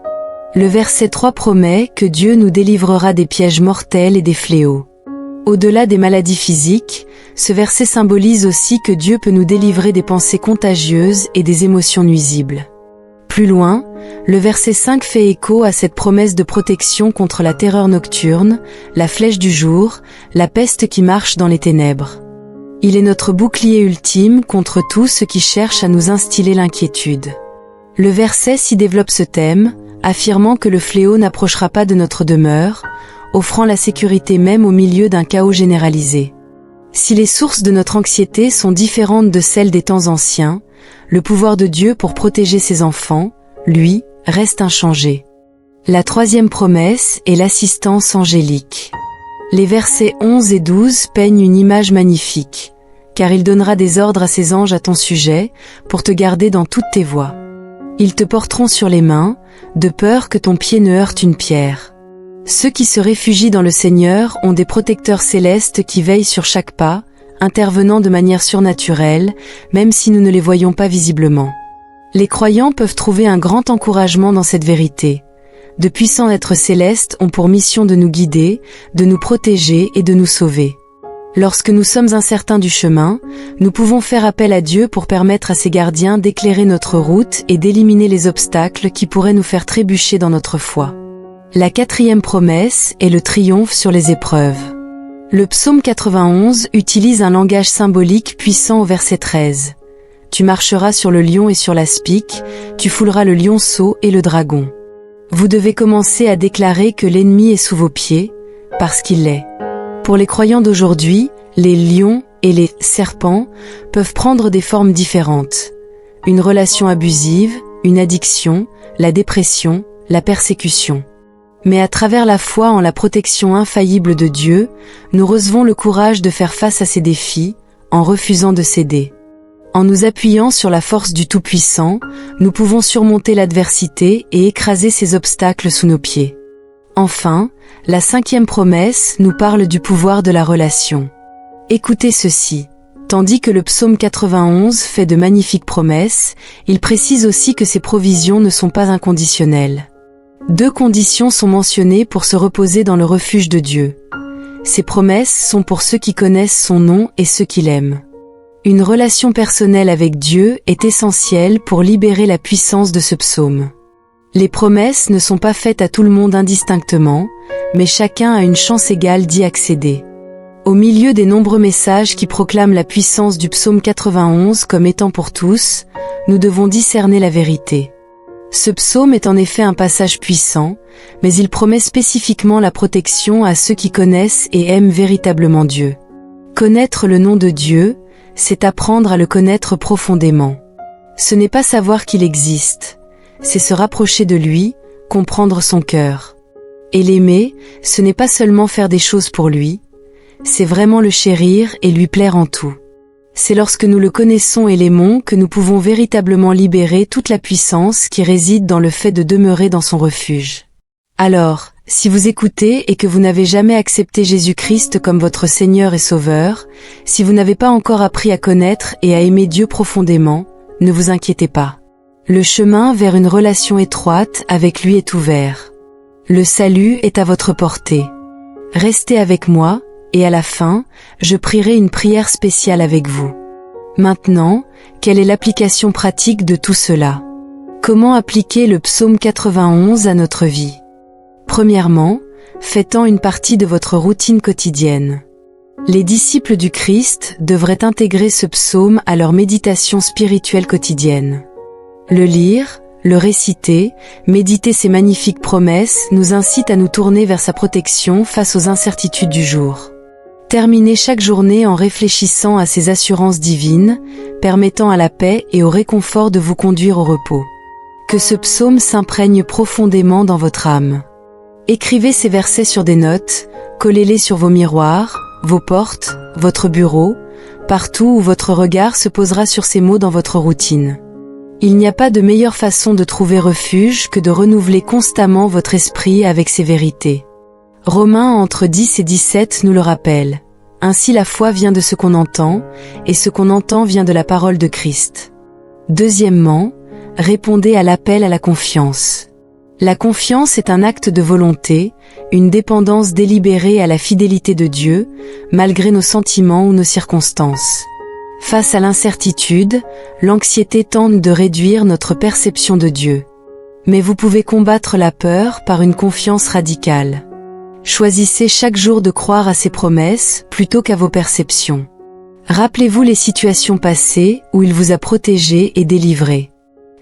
Le verset 3 promet que Dieu nous délivrera des pièges mortels et des fléaux. Au-delà des maladies physiques, ce verset symbolise aussi que Dieu peut nous délivrer des pensées contagieuses et des émotions nuisibles. Plus loin, le verset 5 fait écho à cette promesse de protection contre la terreur nocturne, la flèche du jour, la peste qui marche dans les ténèbres. Il est notre bouclier ultime contre tout ce qui cherche à nous instiller l'inquiétude. Le verset s'y développe ce thème, affirmant que le fléau n'approchera pas de notre demeure, offrant la sécurité même au milieu d'un chaos généralisé. Si les sources de notre anxiété sont différentes de celles des temps anciens, le pouvoir de Dieu pour protéger ses enfants, lui, reste inchangé. La troisième promesse est l'assistance angélique. Les versets 11 et 12 peignent une image magnifique, car il donnera des ordres à ses anges à ton sujet, pour te garder dans toutes tes voies. Ils te porteront sur les mains, de peur que ton pied ne heurte une pierre. Ceux qui se réfugient dans le Seigneur ont des protecteurs célestes qui veillent sur chaque pas, intervenant de manière surnaturelle, même si nous ne les voyons pas visiblement. Les croyants peuvent trouver un grand encouragement dans cette vérité. De puissants êtres célestes ont pour mission de nous guider, de nous protéger et de nous sauver. Lorsque nous sommes incertains du chemin, nous pouvons faire appel à Dieu pour permettre à ses gardiens d'éclairer notre route et d'éliminer les obstacles qui pourraient nous faire trébucher dans notre foi. La quatrième promesse est le triomphe sur les épreuves. Le psaume 91 utilise un langage symbolique puissant au verset 13. Tu marcheras sur le lion et sur l'aspic, tu fouleras le lionceau et le dragon. Vous devez commencer à déclarer que l'ennemi est sous vos pieds, parce qu'il l'est. Pour les croyants d'aujourd'hui, les lions et les serpents peuvent prendre des formes différentes. Une relation abusive, une addiction, la dépression, la persécution. Mais à travers la foi en la protection infaillible de Dieu, nous recevons le courage de faire face à ces défis, en refusant de céder. En nous appuyant sur la force du Tout-Puissant, nous pouvons surmonter l'adversité et écraser ces obstacles sous nos pieds. Enfin, la cinquième promesse nous parle du pouvoir de la relation. Écoutez ceci. Tandis que le psaume 91 fait de magnifiques promesses, il précise aussi que ces provisions ne sont pas inconditionnelles. 2 conditions sont mentionnées pour se reposer dans le refuge de Dieu. Ces promesses sont pour ceux qui connaissent son nom et ceux qui l'aiment. Une relation personnelle avec Dieu est essentielle pour libérer la puissance de ce psaume. Les promesses ne sont pas faites à tout le monde indistinctement, mais chacun a une chance égale d'y accéder. Au milieu des nombreux messages qui proclament la puissance du psaume 91 comme étant pour tous, nous devons discerner la vérité. Ce psaume est en effet un passage puissant, mais il promet spécifiquement la protection à ceux qui connaissent et aiment véritablement Dieu. Connaître le nom de Dieu, c'est apprendre à le connaître profondément. Ce n'est pas savoir qu'il existe, c'est se rapprocher de lui, comprendre son cœur. Et l'aimer, ce n'est pas seulement faire des choses pour lui, c'est vraiment le chérir et lui plaire en tout. C'est lorsque nous le connaissons et l'aimons que nous pouvons véritablement libérer toute la puissance qui réside dans le fait de demeurer dans son refuge. Alors, si vous écoutez et que vous n'avez jamais accepté Jésus-Christ comme votre Seigneur et Sauveur, si vous n'avez pas encore appris à connaître et à aimer Dieu profondément, ne vous inquiétez pas. Le chemin vers une relation étroite avec lui est ouvert. Le salut est à votre portée. Restez avec moi, et à la fin, je prierai une prière spéciale avec vous. Maintenant, quelle est l'application pratique de tout cela? Comment appliquer le psaume 91 à notre vie? Premièrement, faites-en une partie de votre routine quotidienne. Les disciples du Christ devraient intégrer ce psaume à leur méditation spirituelle quotidienne. Le lire, le réciter, méditer ces magnifiques promesses nous incite à nous tourner vers sa protection face aux incertitudes du jour. Terminez chaque journée en réfléchissant à ces assurances divines, permettant à la paix et au réconfort de vous conduire au repos. Que ce psaume s'imprègne profondément dans votre âme. Écrivez ces versets sur des notes, collez-les sur vos miroirs, vos portes, votre bureau, partout où votre regard se posera sur ces mots dans votre routine. Il n'y a pas de meilleure façon de trouver refuge que de renouveler constamment votre esprit avec ces vérités. Romains entre 10 et 17 nous le rappelle. Ainsi la foi vient de ce qu'on entend, et ce qu'on entend vient de la parole de Christ. Deuxièmement, répondez à l'appel à la confiance. La confiance est un acte de volonté, une dépendance délibérée à la fidélité de Dieu, malgré nos sentiments ou nos circonstances. Face à l'incertitude, l'anxiété tente de réduire notre perception de Dieu. Mais vous pouvez combattre la peur par une confiance radicale. Choisissez chaque jour de croire à ses promesses plutôt qu'à vos perceptions. Rappelez-vous les situations passées où il vous a protégé et délivré.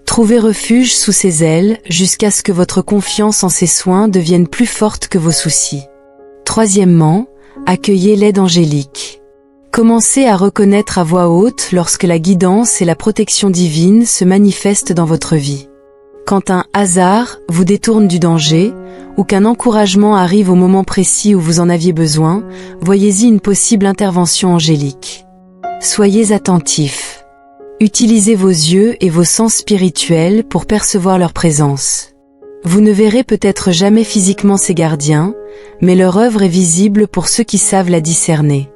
Trouvez refuge sous ses ailes jusqu'à ce que votre confiance en ses soins devienne plus forte que vos soucis. Troisièmement, accueillez l'aide angélique. Commencez à reconnaître à voix haute lorsque la guidance et la protection divine se manifestent dans votre vie. Quand un hasard vous détourne du danger, ou qu'un encouragement arrive au moment précis où vous en aviez besoin, voyez-y une possible intervention angélique. Soyez attentifs. Utilisez vos yeux et vos sens spirituels pour percevoir leur présence. Vous ne verrez peut-être jamais physiquement ces gardiens, mais leur œuvre est visible pour ceux qui savent la discerner.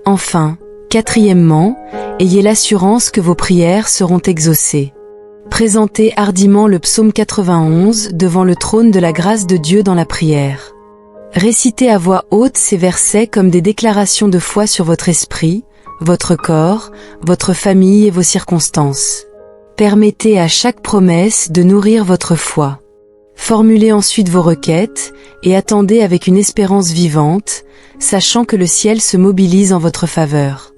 Enfin, quatrièmement, ayez l'assurance que vos prières seront exaucées. Présentez hardiment le psaume 91 devant le trône de la grâce de Dieu dans la prière. Récitez à voix haute ces versets comme des déclarations de foi sur votre esprit, votre corps, votre famille et vos circonstances. Permettez à chaque promesse de nourrir votre foi. Formulez ensuite vos requêtes et attendez avec une espérance vivante, sachant que le ciel se mobilise en votre faveur.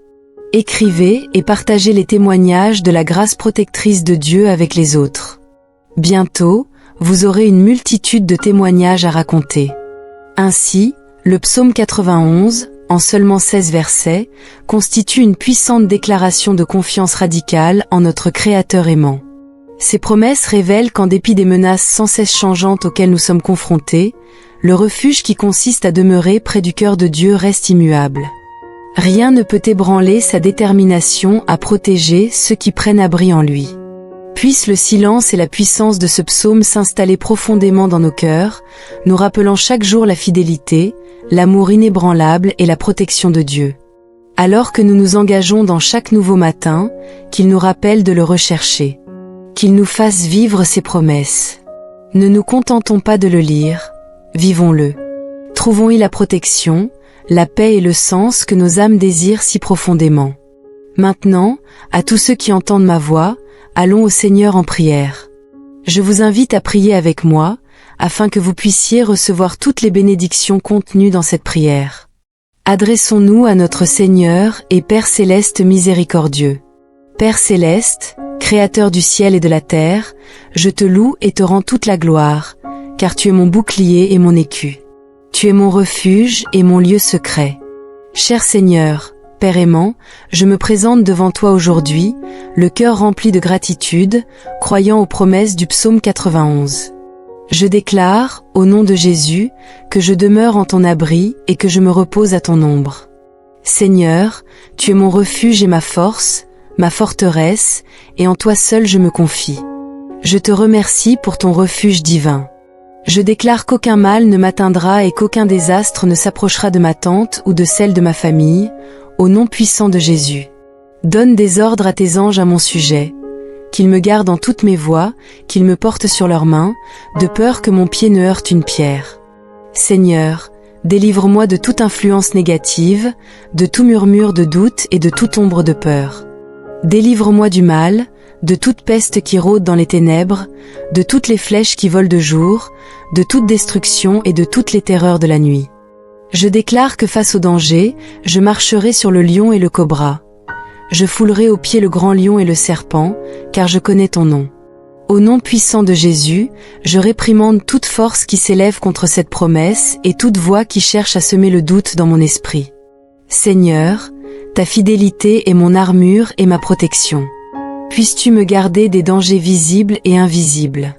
Écrivez et partagez les témoignages de la grâce protectrice de Dieu avec les autres. Bientôt, vous aurez une multitude de témoignages à raconter. Ainsi, le psaume 91, en seulement 16 versets, constitue une puissante déclaration de confiance radicale en notre Créateur aimant. Ces promesses révèlent qu'en dépit des menaces sans cesse changeantes auxquelles nous sommes confrontés, le refuge qui consiste à demeurer près du cœur de Dieu reste immuable. Rien ne peut ébranler sa détermination à protéger ceux qui prennent abri en lui. Puisse le silence et la puissance de ce psaume s'installer profondément dans nos cœurs, nous rappelant chaque jour la fidélité, l'amour inébranlable et la protection de Dieu. Alors que nous nous engageons dans chaque nouveau matin, qu'il nous rappelle de le rechercher. Qu'il nous fasse vivre ses promesses. Ne nous contentons pas de le lire, vivons-le. Trouvons-y la protection, la paix et le sens que nos âmes désirent si profondément. Maintenant, à tous ceux qui entendent ma voix, allons au Seigneur en prière. Je vous invite à prier avec moi, afin que vous puissiez recevoir toutes les bénédictions contenues dans cette prière. Adressons-nous à notre Seigneur et Père céleste miséricordieux. Père céleste, Créateur du ciel et de la terre, je te loue et te rends toute la gloire, car tu es mon bouclier et mon écu. Tu es mon refuge et mon lieu secret. Cher Seigneur, Père aimant, je me présente devant toi aujourd'hui, le cœur rempli de gratitude, croyant aux promesses du psaume 91. Je déclare, au nom de Jésus, que je demeure en ton abri et que je me repose à ton ombre. Seigneur, tu es mon refuge et ma force, ma forteresse, et en toi seul je me confie. Je te remercie pour ton refuge divin. Je déclare qu'aucun mal ne m'atteindra et qu'aucun désastre ne s'approchera de ma tente ou de celle de ma famille, au nom puissant de Jésus. Donne des ordres à tes anges à mon sujet, qu'ils me gardent en toutes mes voies, qu'ils me portent sur leurs mains, de peur que mon pied ne heurte une pierre. Seigneur, délivre-moi de toute influence négative, de tout murmure de doute et de toute ombre de peur. Délivre-moi du mal, de toute peste qui rôde dans les ténèbres, de toutes les flèches qui volent de jour, de toute destruction et de toutes les terreurs de la nuit. Je déclare que face au danger, je marcherai sur le lion et le cobra. Je foulerai aux pieds le grand lion et le serpent, car je connais ton nom. Au nom puissant de Jésus, je réprimande toute force qui s'élève contre cette promesse et toute voix qui cherche à semer le doute dans mon esprit. Seigneur, ta fidélité est mon armure et ma protection. Puisses-tu me garder des dangers visibles et invisibles.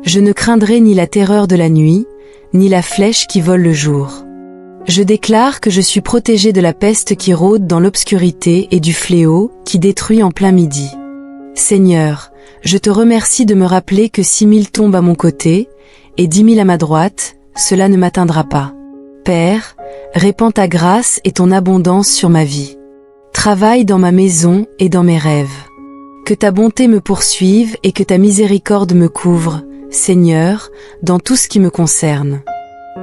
Je ne craindrai ni la terreur de la nuit, ni la flèche qui vole le jour. Je déclare que je suis protégé de la peste qui rôde dans l'obscurité et du fléau qui détruit en plein midi. Seigneur, je te remercie de me rappeler que 6 000 tombent à mon côté, et 10 000 à ma droite, cela ne m'atteindra pas. Père, répands ta grâce et ton abondance sur ma vie. Travaille dans ma maison et dans mes rêves. Que ta bonté me poursuive et que ta miséricorde me couvre, Seigneur, dans tout ce qui me concerne.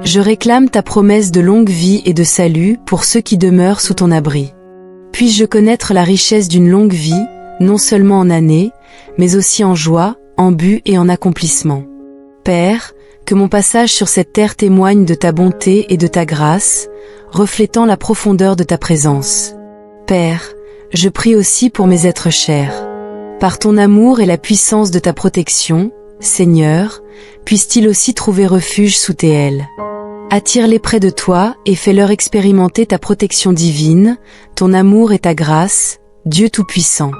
Je réclame ta promesse de longue vie et de salut pour ceux qui demeurent sous ton abri. Puis-je connaître la richesse d'une longue vie, non seulement en années, mais aussi en joie, en but et en accomplissement. Père, que mon passage sur cette terre témoigne de ta bonté et de ta grâce, reflétant la profondeur de ta présence. Père, je prie aussi pour mes êtres chers. Par ton amour et la puissance de ta protection, Seigneur, puissent-ils aussi trouver refuge sous tes ailes. Attire-les près de toi et fais-leur expérimenter ta protection divine, ton amour et ta grâce, Dieu Tout-Puissant.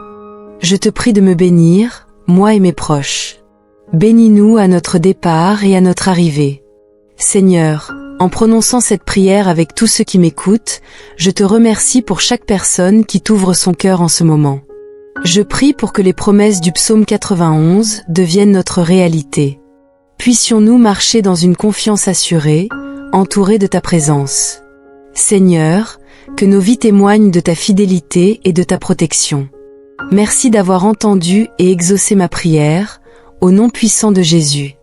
Je te prie de me bénir, moi et mes proches. Bénis-nous à notre départ et à notre arrivée. Seigneur, en prononçant cette prière avec tous ceux qui m'écoutent, je te remercie pour chaque personne qui t'ouvre son cœur en ce moment. Je prie pour que les promesses du psaume 91 deviennent notre réalité. Puissions-nous marcher dans une confiance assurée, entourés de ta présence. Seigneur, que nos vies témoignent de ta fidélité et de ta protection. Merci d'avoir entendu et exaucé ma prière, au nom puissant de Jésus.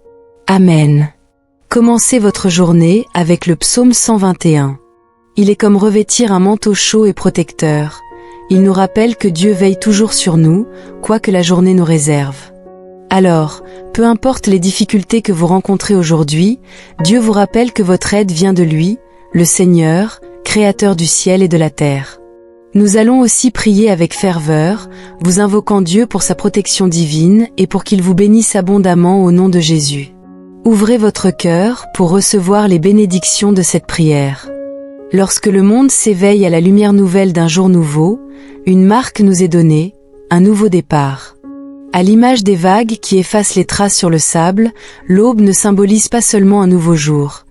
Amen. Commencez votre journée avec le psaume 121. Il est comme revêtir un manteau chaud et protecteur. Il nous rappelle que Dieu veille toujours sur nous, quoi que la journée nous réserve. Alors, peu importe les difficultés que vous rencontrez aujourd'hui, Dieu vous rappelle que votre aide vient de lui, le Seigneur, Créateur du ciel et de la terre. Nous allons aussi prier avec ferveur, vous invoquant Dieu pour sa protection divine et pour qu'il vous bénisse abondamment au nom de Jésus. Ouvrez votre cœur pour recevoir les bénédictions de cette prière. Lorsque le monde s'éveille à la lumière nouvelle d'un jour nouveau, une marque nous est donnée, un nouveau départ. À l'image des vagues qui effacent les traces sur le sable, l'aube ne symbolise pas seulement un nouveau jour.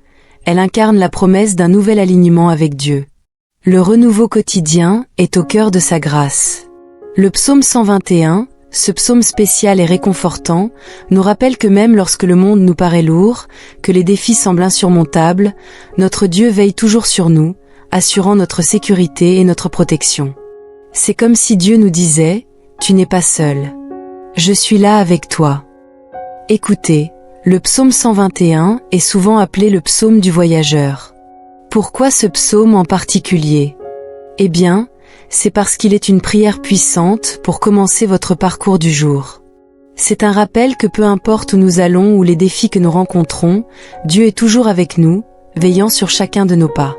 Elle incarne la promesse d'un nouvel alignement avec Dieu. Le renouveau quotidien est au cœur de sa grâce. Le psaume 121, ce psaume spécial et réconfortant, nous rappelle que même lorsque le monde nous paraît lourd, que les défis semblent insurmontables, notre Dieu veille toujours sur nous, assurant notre sécurité et notre protection. C'est comme si Dieu nous disait, « Tu n'es pas seul. Je suis là avec toi. » Écoutez, le psaume 121 est souvent appelé le psaume du voyageur. Pourquoi ce psaume en particulier? Eh bien, c'est parce qu'il est une prière puissante pour commencer votre parcours du jour. C'est un rappel que peu importe où nous allons ou les défis que nous rencontrons, Dieu est toujours avec nous, veillant sur chacun de nos pas.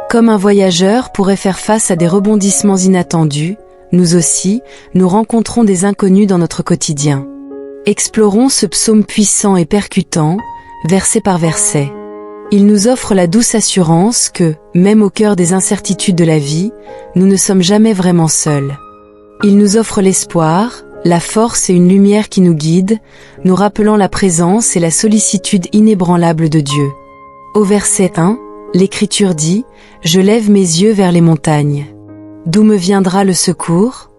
Comme un voyageur pourrait faire face à des rebondissements inattendus, nous aussi, nous rencontrons des inconnus dans notre quotidien. Explorons ce psaume puissant et percutant, verset par verset. Il nous offre la douce assurance que, même au cœur des incertitudes de la vie, nous ne sommes jamais vraiment seuls. Il nous offre l'espoir, la force et une lumière qui nous guident, nous rappelant la présence et la sollicitude inébranlable de Dieu. Au verset 1, l'Écriture dit « Je lève mes yeux vers les montagnes. D'où me viendra le secours ? »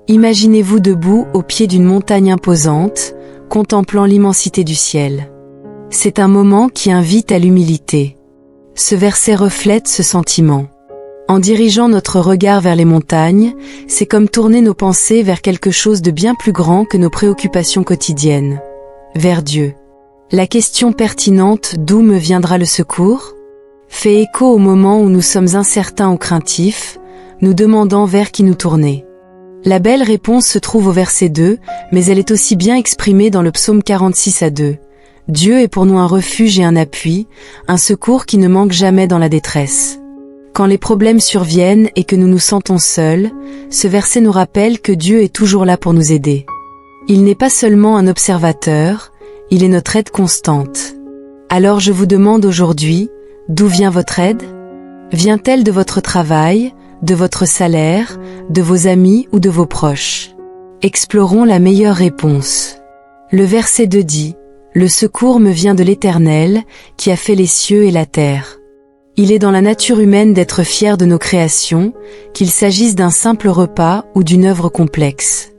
Imaginez-vous debout au pied d'une montagne imposante, contemplant l'immensité du ciel. C'est un moment qui invite à l'humilité. Ce verset reflète ce sentiment. En dirigeant notre regard vers les montagnes, c'est comme tourner nos pensées vers quelque chose de bien plus grand que nos préoccupations quotidiennes. Vers Dieu. La question pertinente « D'où me viendra le secours ?» fait écho au moment où nous sommes incertains ou craintifs, nous demandant vers qui nous tourner. La belle réponse se trouve au verset 2, mais elle est aussi bien exprimée dans le psaume 46-2. Dieu est pour nous un refuge et un appui, un secours qui ne manque jamais dans la détresse. Quand les problèmes surviennent et que nous nous sentons seuls, ce verset nous rappelle que Dieu est toujours là pour nous aider. Il n'est pas seulement un observateur, il est notre aide constante. Alors je vous demande aujourd'hui, d'où vient votre aide? Vient-elle de votre travail, de votre salaire, de vos amis ou de vos proches? Explorons la meilleure réponse. Le verset 2 dit « Le secours me vient de l'Éternel, qui a fait les cieux et la terre ». Il est dans la nature humaine d'être fier de nos créations, qu'il s'agisse d'un simple repas ou d'une œuvre complexe.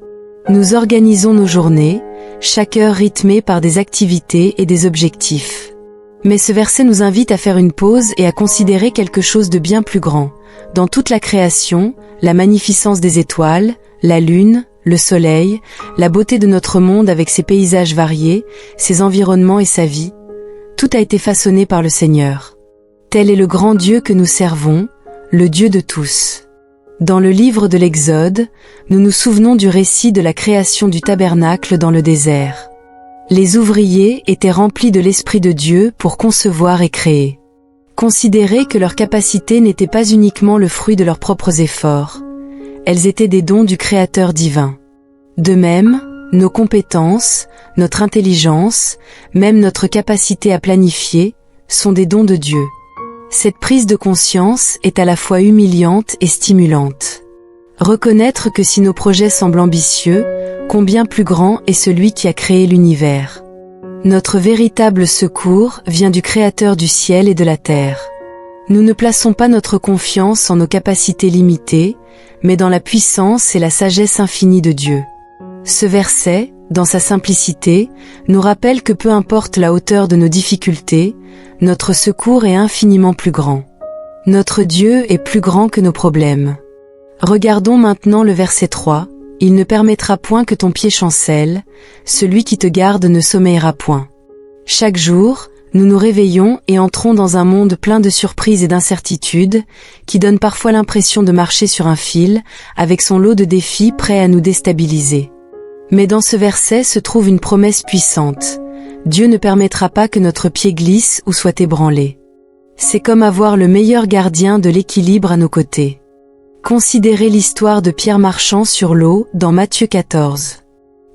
Nous organisons nos journées, chaque heure rythmée par des activités et des objectifs. Mais ce verset nous invite à faire une pause et à considérer quelque chose de bien plus grand. Dans toute la création, la magnificence des étoiles, la lune, le soleil, la beauté de notre monde avec ses paysages variés, ses environnements et sa vie, tout a été façonné par le Seigneur. Tel est le grand Dieu que nous servons, le Dieu de tous. Dans le livre de l'Exode, nous nous souvenons du récit de la création du tabernacle dans le désert. Les ouvriers étaient remplis de l'Esprit de Dieu pour concevoir et créer. Considérez que leurs capacités n'étaient pas uniquement le fruit de leurs propres efforts. Elles étaient des dons du Créateur divin. De même, Nos compétences, notre intelligence, même notre capacité à planifier, sont des dons de Dieu. Cette prise de conscience est à la fois humiliante et stimulante. Reconnaître que si nos projets semblent ambitieux, combien plus grand est celui qui a créé l'univers. Notre véritable secours vient du Créateur du ciel et de la terre. Nous ne plaçons pas notre confiance en nos capacités limitées, mais dans la puissance et la sagesse infinie de Dieu. Ce verset, dans sa simplicité, nous rappelle que peu importe la hauteur de nos difficultés, notre secours est infiniment plus grand. Notre Dieu est plus grand que nos problèmes. Regardons maintenant le verset 3. Il ne permettra point que ton pied chancelle, celui qui te garde ne sommeillera point. Chaque jour, nous nous réveillons et entrons dans un monde plein de surprises et d'incertitudes, qui donne parfois l'impression de marcher sur un fil, avec son lot de défis prêts à nous déstabiliser. Mais dans ce verset se trouve une promesse puissante. Dieu ne permettra pas que notre pied glisse ou soit ébranlé. C'est comme avoir le meilleur gardien de l'équilibre à nos côtés. Considérez l'histoire de Pierre marchant sur l'eau dans Matthieu 14.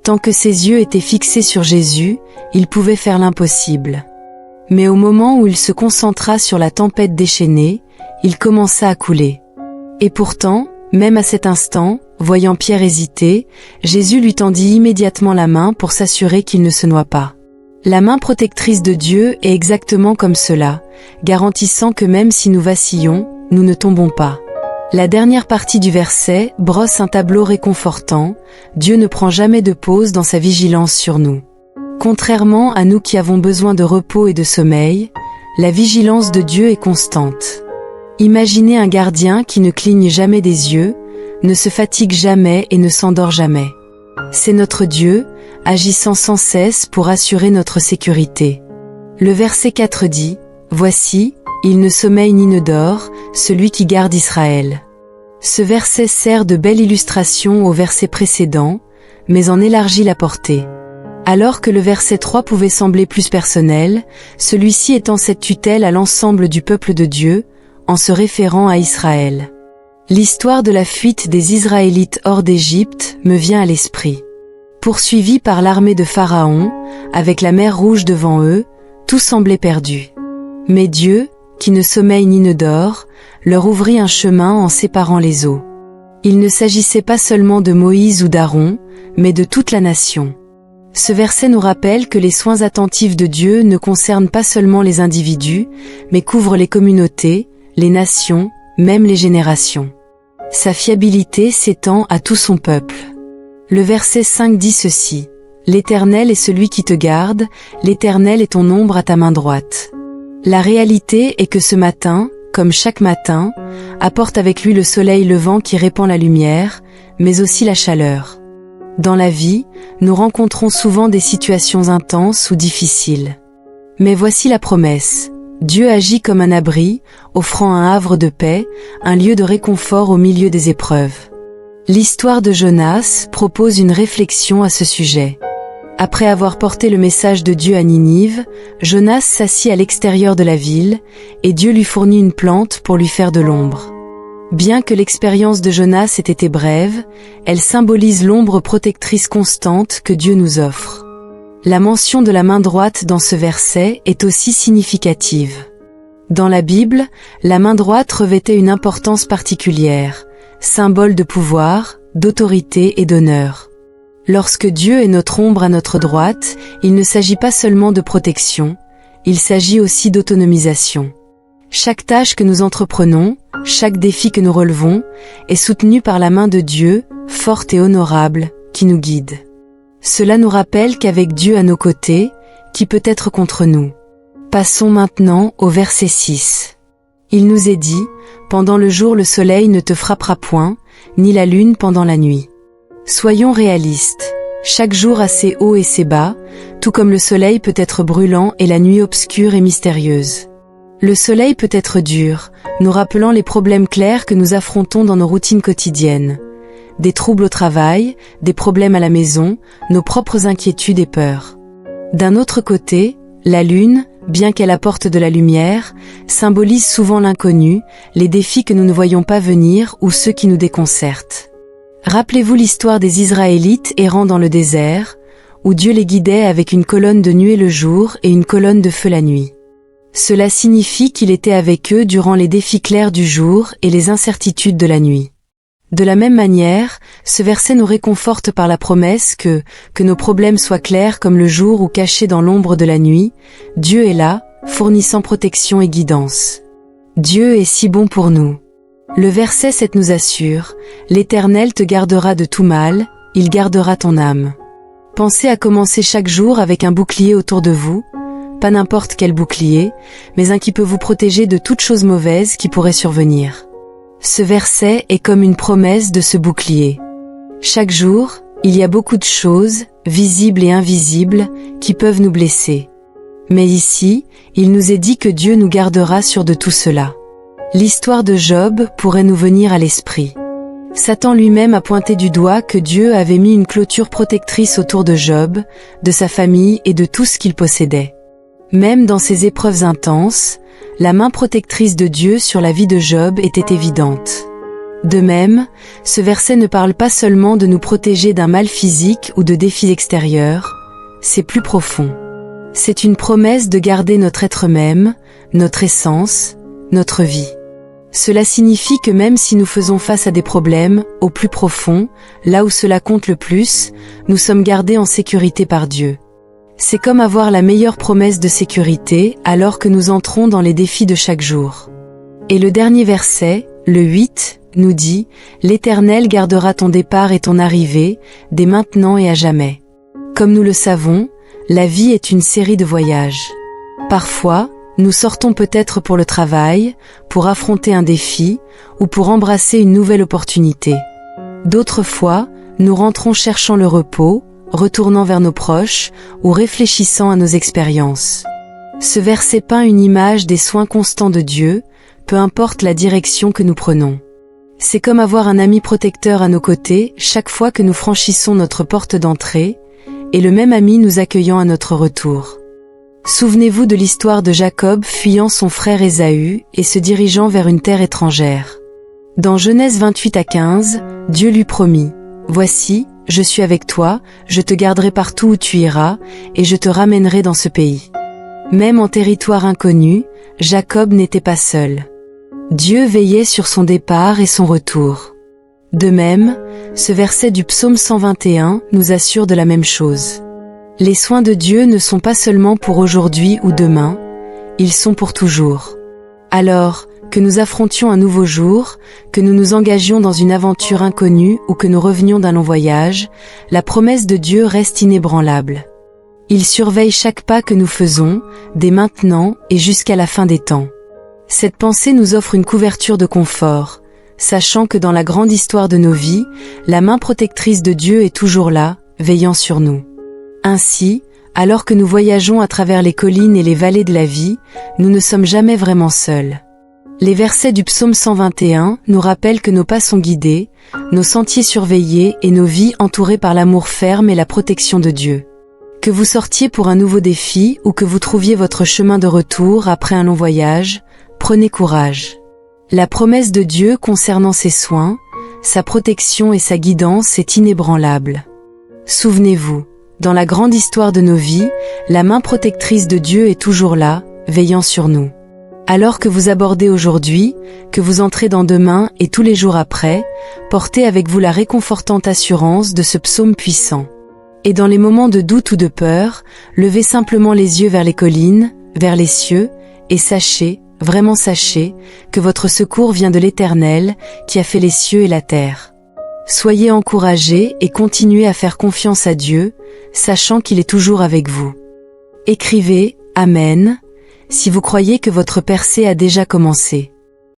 Tant que ses yeux étaient fixés sur Jésus, il pouvait faire l'impossible. Mais au moment où il se concentra sur la tempête déchaînée, il commença à couler. Et pourtant, même à cet instant, voyant Pierre hésiter, Jésus lui tendit immédiatement la main pour s'assurer qu'il ne se noie pas. La main protectrice de Dieu est exactement comme cela, garantissant que même si nous vacillons, nous ne tombons pas. La dernière partie du verset brosse un tableau réconfortant. Dieu ne prend jamais de pause dans sa vigilance sur nous. Contrairement à nous qui avons besoin de repos et de sommeil, la vigilance de Dieu est constante. Imaginez un gardien qui ne cligne jamais des yeux, ne se fatigue jamais et ne s'endort jamais. C'est notre Dieu, agissant sans cesse pour assurer notre sécurité. Le verset 4 dit, « Voici, il ne sommeille ni ne dort, celui qui garde Israël. » Ce verset sert de belle illustration au verset précédent, mais en élargit la portée. Alors que le verset 3 pouvait sembler plus personnel, celui-ci étend cette tutelle à l'ensemble du peuple de Dieu, en se référant à Israël. L'histoire de la fuite des Israélites hors d'Égypte me vient à l'esprit. Poursuivis par l'armée de Pharaon, avec la mer Rouge devant eux, tout semblait perdu. Mais Dieu, qui ne sommeille ni ne dort, leur ouvrit un chemin en séparant les eaux. Il ne s'agissait pas seulement de Moïse ou d'Aaron, mais de toute la nation. Ce verset nous rappelle que les soins attentifs de Dieu ne concernent pas seulement les individus, mais couvrent les communautés, les nations, même les générations. Sa fiabilité s'étend à tout son peuple. Le verset 5 dit ceci, « L'Éternel est celui qui te garde, l'Éternel est ton ombre à ta main droite. » La réalité est que ce matin, comme chaque matin, apporte avec lui le soleil levant qui répand la lumière, mais aussi la chaleur. Dans la vie, nous rencontrons souvent des situations intenses ou difficiles. Mais voici la promesse. Dieu agit comme un abri, offrant un havre de paix, un lieu de réconfort au milieu des épreuves. L'histoire de Jonas propose une réflexion à ce sujet. Après avoir porté le message de Dieu à Ninive, Jonas s'assit à l'extérieur de la ville, et Dieu lui fournit une plante pour lui faire de l'ombre. Bien que l'expérience de Jonas ait été brève, elle symbolise l'ombre protectrice constante que Dieu nous offre. La mention de la main droite dans ce verset est aussi significative. Dans la Bible, la main droite revêtait une importance particulière, symbole de pouvoir, d'autorité et d'honneur. Lorsque Dieu est notre ombre à notre droite, il ne s'agit pas seulement de protection, il s'agit aussi d'autonomisation. Chaque tâche que nous entreprenons, chaque défi que nous relevons, est soutenu par la main de Dieu, forte et honorable, qui nous guide. Cela nous rappelle qu'avec Dieu à nos côtés, qui peut être contre nous? Passons maintenant au verset 6. Il nous est dit, « Pendant le jour le soleil ne te frappera point, ni la lune pendant la nuit. » Soyons réalistes. Chaque jour a ses hauts et ses bas, tout comme le soleil peut être brûlant et la nuit obscure et mystérieuse. Le soleil peut être dur, nous rappelant les problèmes clairs que nous affrontons dans nos routines quotidiennes. Des troubles au travail, des problèmes à la maison, nos propres inquiétudes et peurs. D'un autre côté, la lune, bien qu'elle apporte de la lumière, symbolise souvent l'inconnu, les défis que nous ne voyons pas venir ou ceux qui nous déconcertent. Rappelez-vous l'histoire des Israélites errant dans le désert, où Dieu les guidait avec une colonne de nuée le jour et une colonne de feu la nuit. Cela signifie qu'il était avec eux durant les défis clairs du jour et les incertitudes de la nuit. De la même manière, ce verset nous réconforte par la promesse que nos problèmes soient clairs comme le jour ou cachés dans l'ombre de la nuit, Dieu est là, fournissant protection et guidance. Dieu est si bon pour nous. Le verset 7 nous assure, « L'Éternel te gardera de tout mal, il gardera ton âme. » Pensez à commencer chaque jour avec un bouclier autour de vous, pas n'importe quel bouclier, mais un qui peut vous protéger de toute chose mauvaise qui pourrait survenir. Ce verset est comme une promesse de ce bouclier. Chaque jour, il y a beaucoup de choses, visibles et invisibles, qui peuvent nous blesser. Mais ici, il nous est dit que Dieu nous gardera sur de tout cela. L'histoire de Job pourrait nous venir à l'esprit. Satan lui-même a pointé du doigt que Dieu avait mis une clôture protectrice autour de Job, de sa famille et de tout ce qu'il possédait. Même dans ces épreuves intenses, la main protectrice de Dieu sur la vie de Job était évidente. De même, ce verset ne parle pas seulement de nous protéger d'un mal physique ou de défis extérieurs, c'est plus profond. C'est une promesse de garder notre être même, notre essence, notre vie. Cela signifie que même si nous faisons face à des problèmes, au plus profond, là où cela compte le plus, nous sommes gardés en sécurité par Dieu. C'est comme avoir la meilleure promesse de sécurité alors que nous entrons dans les défis de chaque jour. Et le dernier verset, le 8, nous dit « L'Éternel gardera ton départ et ton arrivée, dès maintenant et à jamais. » Comme nous le savons, la vie est une série de voyages. Parfois, nous sortons peut-être pour le travail, pour affronter un défi, ou pour embrasser une nouvelle opportunité. D'autres fois, nous rentrons cherchant le repos, retournant vers nos proches, ou réfléchissant à nos expériences. Ce verset peint une image des soins constants de Dieu, peu importe la direction que nous prenons. C'est comme avoir un ami protecteur à nos côtés chaque fois que nous franchissons notre porte d'entrée, et le même ami nous accueillant à notre retour. Souvenez-vous de l'histoire de Jacob fuyant son frère Ésaü et se dirigeant vers une terre étrangère. Dans Genèse 28 à 15, Dieu lui promit « Voici, je suis avec toi, je te garderai partout où tu iras, et je te ramènerai dans ce pays. » Même en territoire inconnu, Jacob n'était pas seul. Dieu veillait sur son départ et son retour. De même, ce verset du psaume 121 nous assure de la même chose. Les soins de Dieu ne sont pas seulement pour aujourd'hui ou demain, ils sont pour toujours. Alors, que nous affrontions un nouveau jour, que nous nous engagions dans une aventure inconnue ou que nous revenions d'un long voyage, la promesse de Dieu reste inébranlable. Il surveille chaque pas que nous faisons, dès maintenant et jusqu'à la fin des temps. Cette pensée nous offre une couverture de confort, sachant que dans la grande histoire de nos vies, la main protectrice de Dieu est toujours là, veillant sur nous. Ainsi, alors que nous voyageons à travers les collines et les vallées de la vie, nous ne sommes jamais vraiment seuls. Les versets du psaume 121 nous rappellent que nos pas sont guidés, nos sentiers surveillés et nos vies entourées par l'amour ferme et la protection de Dieu. Que vous sortiez pour un nouveau défi ou que vous trouviez votre chemin de retour après un long voyage, prenez courage. La promesse de Dieu concernant ses soins, sa protection et sa guidance est inébranlable. Souvenez-vous, dans la grande histoire de nos vies, la main protectrice de Dieu est toujours là, veillant sur nous. Alors que vous abordez aujourd'hui, que vous entrez dans demain et tous les jours après, portez avec vous la réconfortante assurance de ce psaume puissant. Et dans les moments de doute ou de peur, levez simplement les yeux vers les collines, vers les cieux, et sachez, vraiment sachez, que votre secours vient de l'Éternel, qui a fait les cieux et la terre. Soyez encouragés et continuez à faire confiance à Dieu, sachant qu'il est toujours avec vous. Écrivez « Amen » si vous croyez que votre percée a déjà commencé.